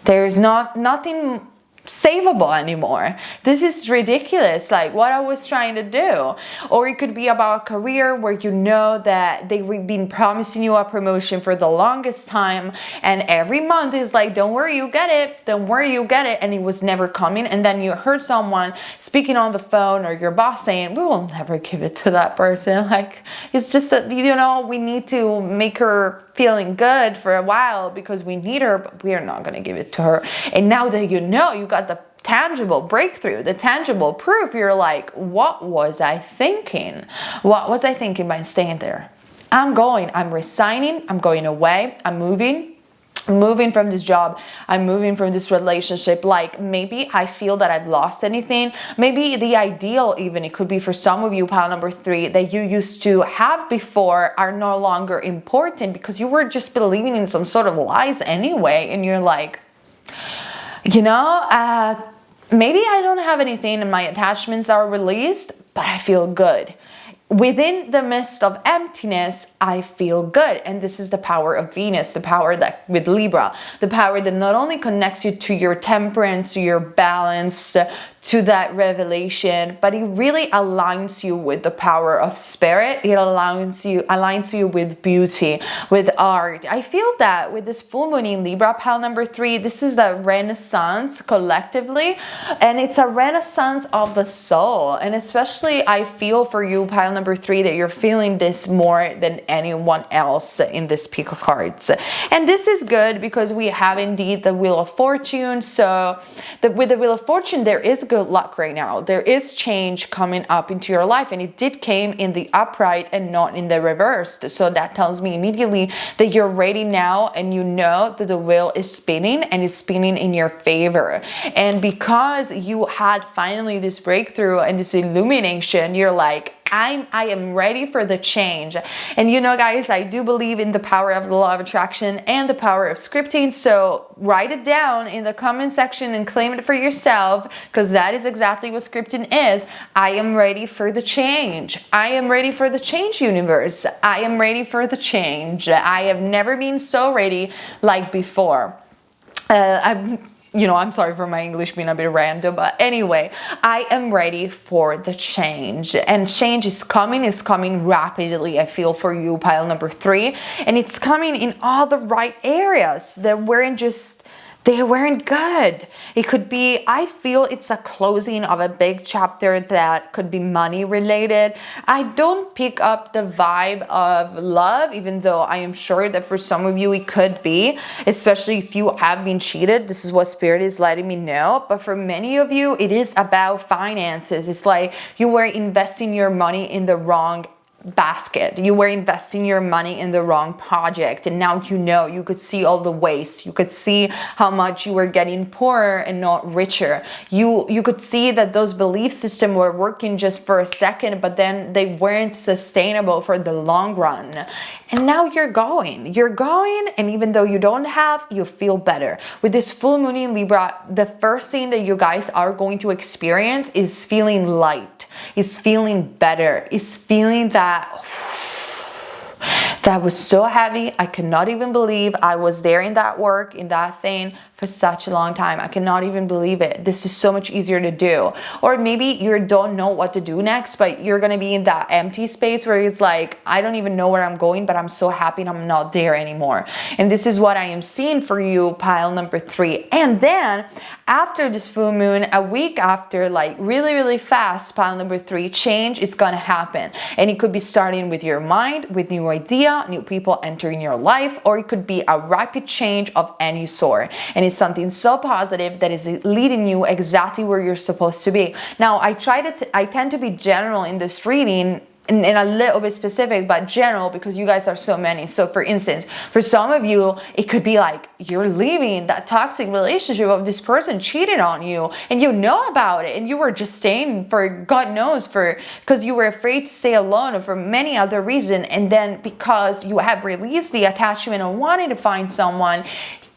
[SPEAKER 1] There's nothing savable anymore. This is ridiculous, like what I was trying to do. Or it could be about a career where you know that they've been promising you a promotion for the longest time, and every month is like, don't worry, you get it, don't worry, you get it, and it was never coming. And then you heard someone speaking on the phone or your boss saying, we will never give it to that person. Like, it's just that, you know, we need to make her feeling good for a while because we need her, but we are not going to give it to her. And now that you know, you got the tangible breakthrough, the tangible proof, you're like, what was I thinking? What was I thinking by staying there? I'm resigning, I'm going away, I'm moving from this job, I'm moving from this relationship. Like maybe I feel that I've lost anything. Maybe the ideal, even it could be for some of you, pile number 3, that you used to have before are no longer important because you were just believing in some sort of lies anyway. And you're like, maybe I don't have anything and my attachments are released, but I feel good. Within the midst of emptiness, I feel good. And this is the power of Venus, the power that with Libra, the power that not only connects you to your temperance, to your balance, to that revelation, but it really aligns you with the power of spirit. It aligns you with beauty, with art. I feel that with this full moon in Libra, pile number 3, this is the renaissance collectively, and it's a renaissance of the soul. And especially I feel for you, pile number 3, that you're feeling this more than anyone else in this pick of cards. And this is good because we have indeed the Wheel of Fortune. So with the Wheel of Fortune, there is good luck right now. There is change coming up into your life, and it did came in the upright and not in the reversed. So that tells me immediately that you're ready now, and you know that the wheel is spinning and it's spinning in your favor. And because you had finally this breakthrough and this illumination, you're like, I am ready for the change. And guys, I do believe in the power of the law of attraction and the power of scripting. So write it down in the comment section and claim it for yourself, because that is exactly what scripting is. I am ready for the change. I am ready for the change, universe. I am ready for the change. I have never been so ready like before. I'm sorry for my English being a bit random, but anyway, I am ready for the change, and change is coming rapidly. I feel for you, pile number 3, and it's coming in all the right areas that they weren't good. It could be, I feel it's a closing of a big chapter that could be money related. I don't pick up the vibe of love, even though I am sure that for some of you it could be, especially if you have been cheated. This is what Spirit is letting me know. But for many of you, it is about finances. It's like you were investing your money in the wrong basket. You were investing your money in the wrong project, and now you could see all the waste. You could see how much you were getting poorer and not richer. You could see that those belief systems were working just for a second, but then they weren't sustainable for the long run. And now you're going, and even though you don't have, you feel better. With this full moon in Libra, the first thing that you guys are going to experience is feeling light, is feeling better, is feeling that was so heavy. I cannot even believe I was there in that work, in that thing for such a long time. I cannot even believe it. This is so much easier to do. Or maybe you don't know what to do next, but you're going to be in that empty space where it's like, I don't even know where I'm going, but I'm so happy and I'm not there anymore. And this is what I am seeing for you, pile number 3. And then after this full moon, a week after, like really, really fast, pile number 3, change is going to happen. And it could be starting with your mind, with new idea, new people entering your life, or it could be a rapid change of any sort. And it's something so positive that is leading you exactly where you're supposed to be. Now, I tend to be general in this reading, and a little bit specific, but general, because you guys are so many. So for instance, for some of you, it could be like you're leaving that toxic relationship of this person cheated on you, and you know about it, and you were just staying for God knows, because you were afraid to stay alone, or for many other reasons. And then because you have released the attachment and wanted to find someone,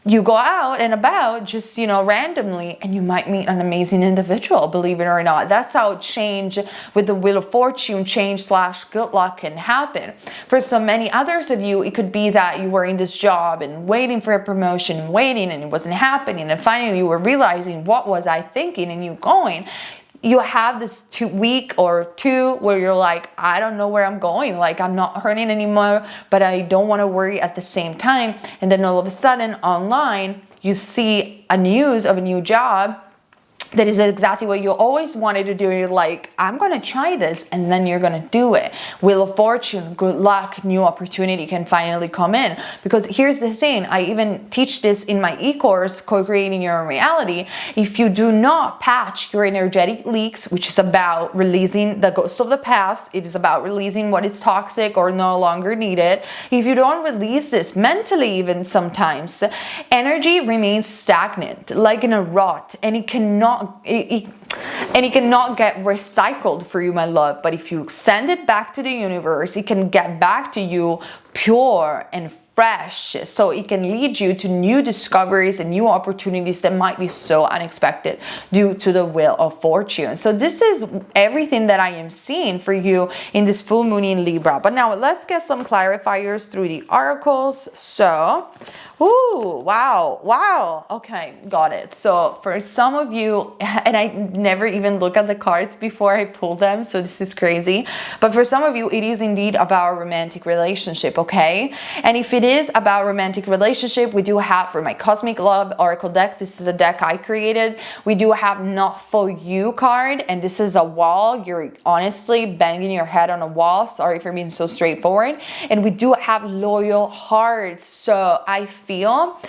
[SPEAKER 1] you go out and about just, randomly, and you might meet an amazing individual, believe it or not. That's how change with the Wheel of Fortune, change/good luck can happen. For so many others of you, it could be that you were in this job and waiting for a promotion and waiting, and it wasn't happening. And finally you were realizing, what was I thinking? And you going. You have this week or two where you're like, I don't know where I'm going. Like, I'm not hurting anymore, but I don't want to worry at the same time. And then all of a sudden online, you see a news of a new job, that is exactly what you always wanted to do. You're like, I'm gonna try this, and then you're gonna do it. Wheel of Fortune, good luck, new opportunity can finally come in. Because here's the thing, I even teach this in my e-course, Co-Creating Your Own Reality. If you do not patch your energetic leaks, which is about releasing the ghost of the past, it is about releasing what is toxic or no longer needed. If you don't release this mentally, even sometimes, energy remains stagnant, like in a rut, and it cannot get recycled for you, my love. But if you send it back to the universe, it can get back to you pure and fresh, so it can lead you to new discoveries and new opportunities that might be so unexpected due to the Wheel of Fortune. So this is everything that I am seeing for you in this full moon in Libra. But now let's get some clarifiers through the oracles. So ooh, wow. Okay, got it. So for some of you, and I never even look at the cards before I pull them, so this is crazy. But for some of you, it is indeed about a romantic relationship, okay? And if it is about romantic relationship, we do have, for my Cosmic Love Oracle deck, this is a deck I created, we do have Not For You card, and this is a wall. You're honestly banging your head on a wall. Sorry for being so straightforward. And we do have Loyal Hearts. So I feel,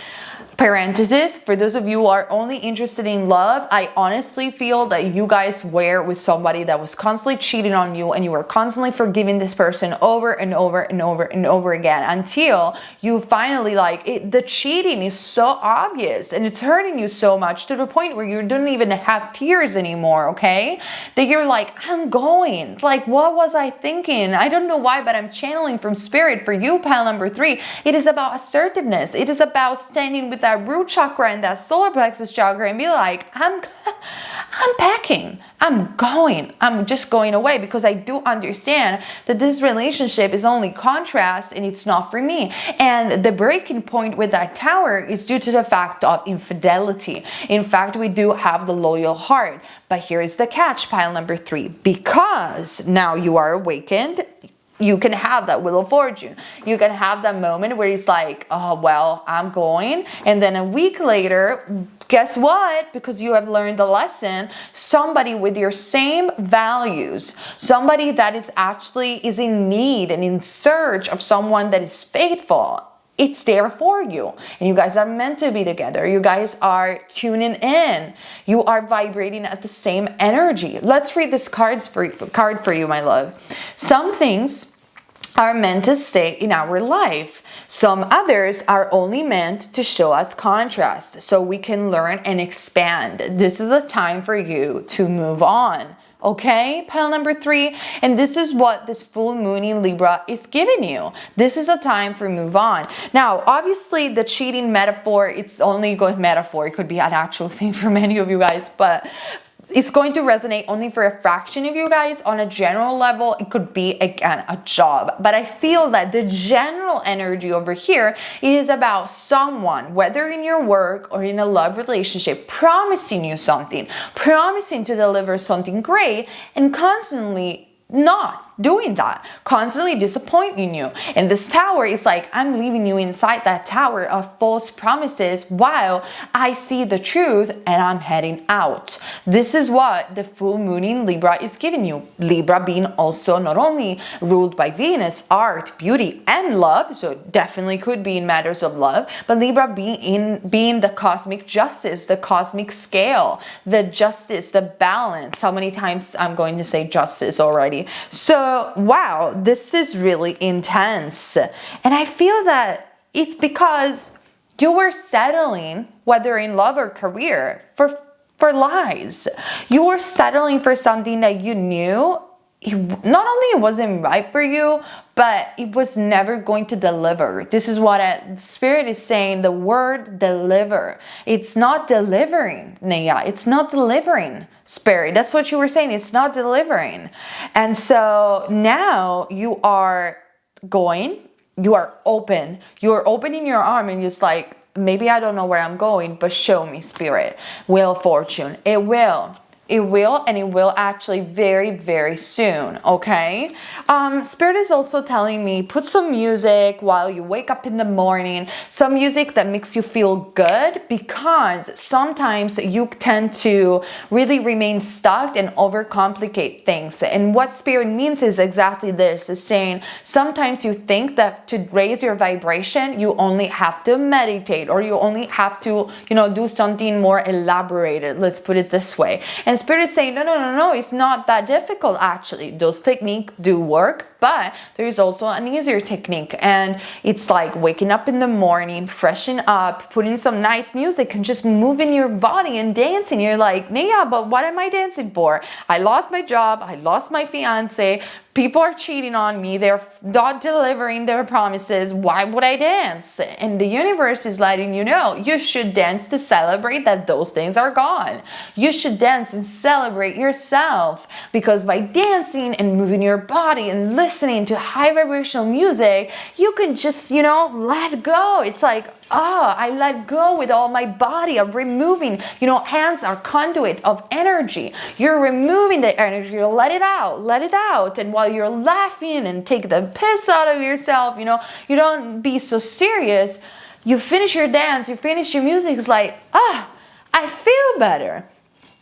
[SPEAKER 1] parenthesis, for those of you who are only interested in love, I honestly feel that you guys were with somebody that was constantly cheating on you, and you were constantly forgiving this person over and over and over and over again until you finally, like, the cheating is so obvious and it's hurting you so much to the point where you don't even have tears anymore, okay? That you're like, I'm going. Like, what was I thinking? I don't know why, but I'm channeling from spirit for you, pile number 3. It is about assertiveness. It is about standing with that root chakra and that solar plexus chakra and be like, I'm packing, I'm going, I'm just going away, because I do understand that this relationship is only contrast and it's not for me. And the breaking point with that Tower is due to the fact of infidelity. In fact, we do have the Loyal Heart, but here is the catch, pile number 3, because now you are awakened. You can have that Wheel of Fortune. You can have that moment where it's like, oh, well, I'm going. And then a week later, guess what? Because you have learned the lesson, somebody with your same values, somebody that is in need and in search of someone that is faithful, it's there for you. And you guys are meant to be together. You guys are tuning in. You are vibrating at the same energy. Let's read this card for you, my love. Some things are meant to stay in our life. Some others are only meant to show us contrast so we can learn and expand. This is a time for you to move on. Okay, pile number 3, and this is what this full moon in Libra is giving you. This is a time for move on. Now, obviously, the cheating metaphor, it's only going metaphor. It could be an actual thing for many of you guys, but it's going to resonate only for a fraction of you guys. On a general level, it could be, again, a job. But I feel that the general energy over here, it is about someone, whether in your work or in a love relationship, promising you something, promising to deliver something great, and constantly not doing that, constantly disappointing you. And this Tower is like, I'm leaving you inside that tower of false promises while I see the truth and I'm heading out. This is what the full moon in Libra is giving you. Libra being also not only ruled by Venus, art, beauty, and love, so definitely could be in matters of love, but Libra being the cosmic justice, the cosmic scale, the justice, the balance. How many times I'm going to say justice already? So wow, this is really intense. And I feel that it's because you were settling, whether in love or career, for lies. You were settling for something that you knew not only it wasn't right for you, but it was never going to deliver. This is what Spirit is saying, the word deliver. It's not delivering, Naya. It's not delivering, Spirit. That's what you were saying. It's not delivering. And so now you are going, you are open. You are opening your arm and just like, maybe I don't know where I'm going, but show me, Spirit. Wheel of Fortune. It will. It will, and it will actually very, very soon, okay? Spirit is also telling me, put some music while you wake up in the morning, some music that makes you feel good, because sometimes you tend to really remain stuck and overcomplicate things. And what Spirit means is exactly this, is saying sometimes you think that to raise your vibration, you only have to meditate, or you only have to, do something more elaborated. Let's put it this way. And Spirit is saying, no, it's not that difficult actually. Those techniques do work, but there's also an easier technique, and it's like waking up in the morning, freshen up, putting some nice music and just moving your body and dancing. You're like, yeah, but what am I dancing for? I lost my job, I lost my fiance, people are cheating on me, they're not delivering their promises. Why would I dance? And the universe is letting you know you should dance to celebrate that those things are gone. You should dance and celebrate yourself, because by dancing and moving your body and listening to high vibrational music, you can just, let go. It's like, I let go with all my body. I'm removing, hands are conduit of energy. You're removing the energy, you let it out. And while you're laughing and take the piss out of yourself, you don't be so serious. You finish your dance, you finish your music, it's like, I feel better.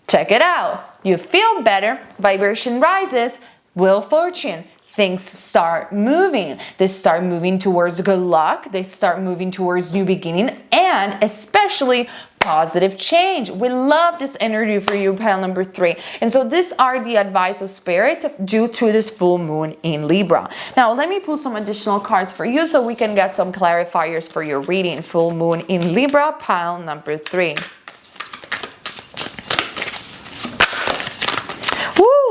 [SPEAKER 1] Check it out. You feel better, vibration rises, wheel of fortune. Things start moving. They start moving towards good luck. They start moving towards new beginning, and especially positive change. We love this energy for you, pile number 3. And so these are the advice of Spirit due to this full moon in Libra. Now, let me pull some additional cards for you so we can get some clarifiers for your reading. Full moon in Libra, pile number 3.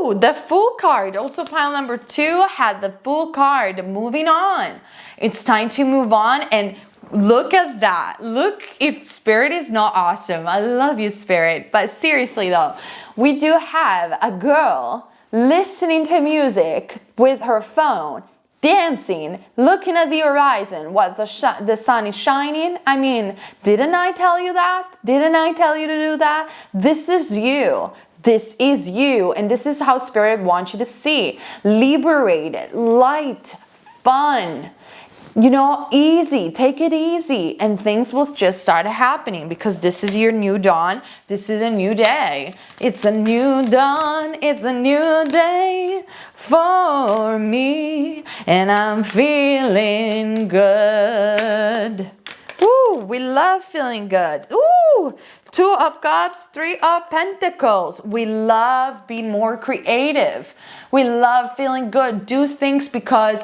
[SPEAKER 1] The Fool card, also pile number 2 had the Fool card. Moving on. It's time to move on, and look at that. Look, if Spirit is not awesome. I love you, Spirit. But seriously though, we do have a girl listening to music with her phone, dancing, looking at the horizon. What, the sun is shining? I mean, didn't I tell you that? Didn't I tell you to do that? This is you. This is you, and this is how Spirit wants you to see. Liberated, light, fun, easy. Take it easy, and things will just start happening, because this is your new dawn. This is a new day. It's a new dawn. It's a new day for me, and I'm feeling good. Ooh, we love feeling good. Ooh, 2 of Cups, 3 of Pentacles. We love being more creative. We love feeling good. Do things because,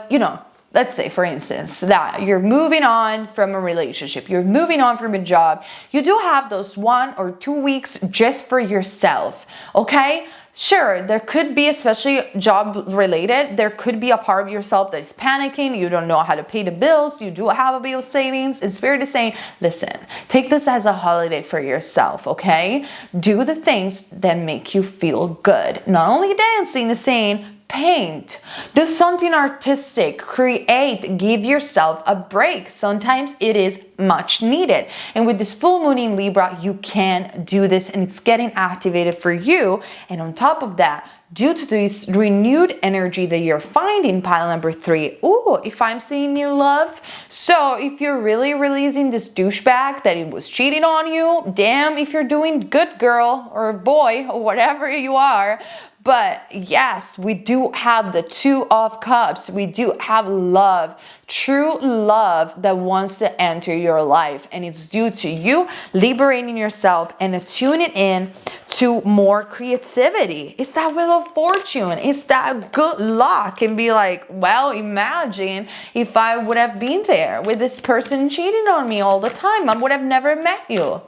[SPEAKER 1] let's say, for instance, that you're moving on from a relationship. You're moving on from a job. You do have those 1 or 2 weeks just for yourself, okay? Sure, there could be, especially job related, there could be a part of yourself that is panicking. You don't know how to pay the bills. You do have a bill savings. And Spirit is saying, listen, take this as a holiday for yourself, okay? Do the things that make you feel good. Not only dancing, is saying, paint, do something artistic, create, give yourself a break. Sometimes it is much needed. And with this full moon in Libra, you can do this, and it's getting activated for you. And on top of that, due to this renewed energy that you're finding, pile number 3, ooh, if I'm seeing new love. So if you're really releasing this douchebag that it was cheating on you, damn if you're doing good, girl or boy or whatever you are. But yes, we do have the 2 of Cups. We do have love, true love that wants to enter your life. And it's due to you liberating yourself and tuning in to more creativity. It's that wheel of fortune. It's that good luck. And be like, well, imagine if I would have been there with this person cheating on me all the time. I would have never met you.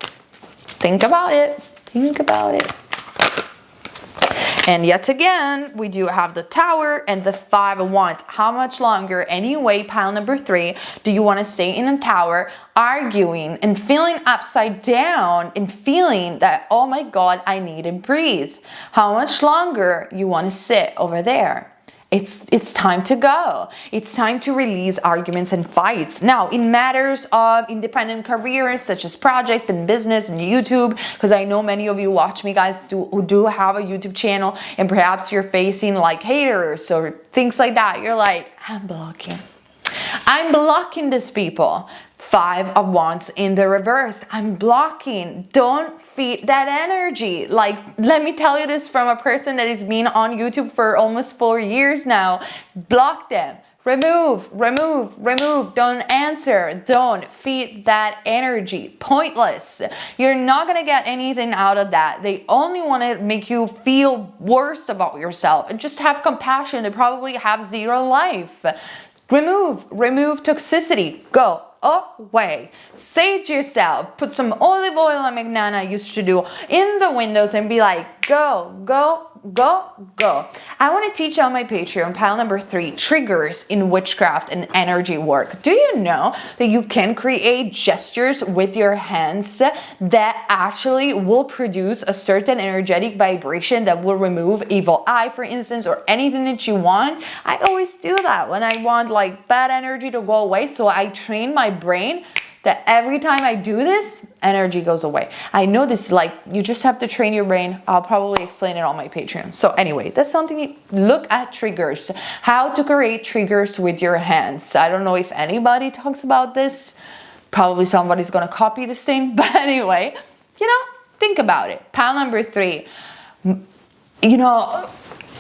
[SPEAKER 1] Think about it. Think about it. And yet again, we do have the Tower and the 5 of Wands. How much longer, anyway, pile number 3, do you want to stay in a tower, arguing and feeling upside down and feeling that, oh my God, I need to breathe? How much longer you want to sit over there? it's time to go. It's time to release arguments and fights. Now, in matters of independent careers such as project and business and YouTube, because I know many of you watch me, guys, who do have a YouTube channel, and perhaps you're facing like haters or things like that. You're like, I'm blocking these people. 5 of Wands in the reverse. I'm blocking. Don't feed that energy. Like, let me tell you this from a person that has been on YouTube for almost 4 years now. Block them. Remove. Don't answer. Don't feed that energy. Pointless. You're not going to get anything out of that. They only want to make you feel worse about yourself. And just have compassion. They probably have 0 life. Remove toxicity. Go away. Sage yourself. Put some olive oil, like Nana used to do, in the windows and be like, go. I want to teach you on my Patreon, pile number 3, triggers in witchcraft and energy work. Do you know that you can create gestures with your hands that actually will produce a certain energetic vibration that will remove evil eye, for instance, or anything that you want? I always do that when I want like bad energy to go away. So I train my brain that every time I do this, energy goes away. I know this, like, you just have to train your brain. I'll probably explain it on my Patreon. So anyway, that's something you look at. Triggers, how to create triggers with your hands. I don't know if anybody talks about this. Probably somebody's gonna copy this thing, but anyway, think about it. Pile number 3,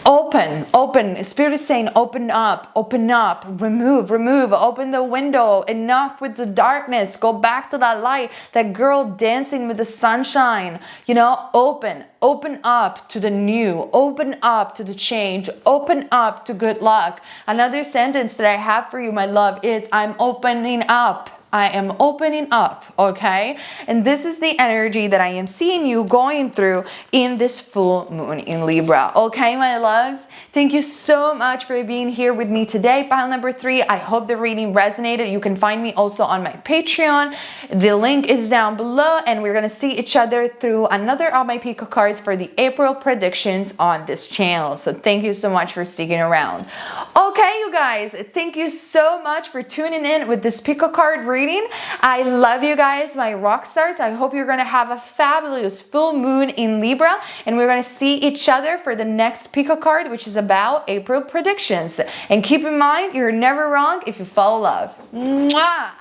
[SPEAKER 1] open. Spirit is saying, open up, remove, open the window. Enough with the darkness. Go back to that light, that girl dancing with the sunshine. Open up to the new, open up to the change, open up to good luck. Another sentence that I have for you, my love, is I'm opening up. I am opening up, okay? And this is the energy that I am seeing you going through in this full moon in Libra, okay, my loves? Thank you so much for being here with me today. Pile number 3, I hope the reading resonated. You can find me also on my Patreon. The link is down below, and we're gonna see each other through another of my Pico cards for the April predictions on this channel. So thank you so much for sticking around. Okay, you guys, thank you so much for tuning in with this Pico card reading. I love you guys, my rock stars. I hope you're going to have a fabulous full moon in Libra, and we're going to see each other for the next Pico card, which is about April predictions. And keep in mind, you're never wrong if you follow love. Mwah!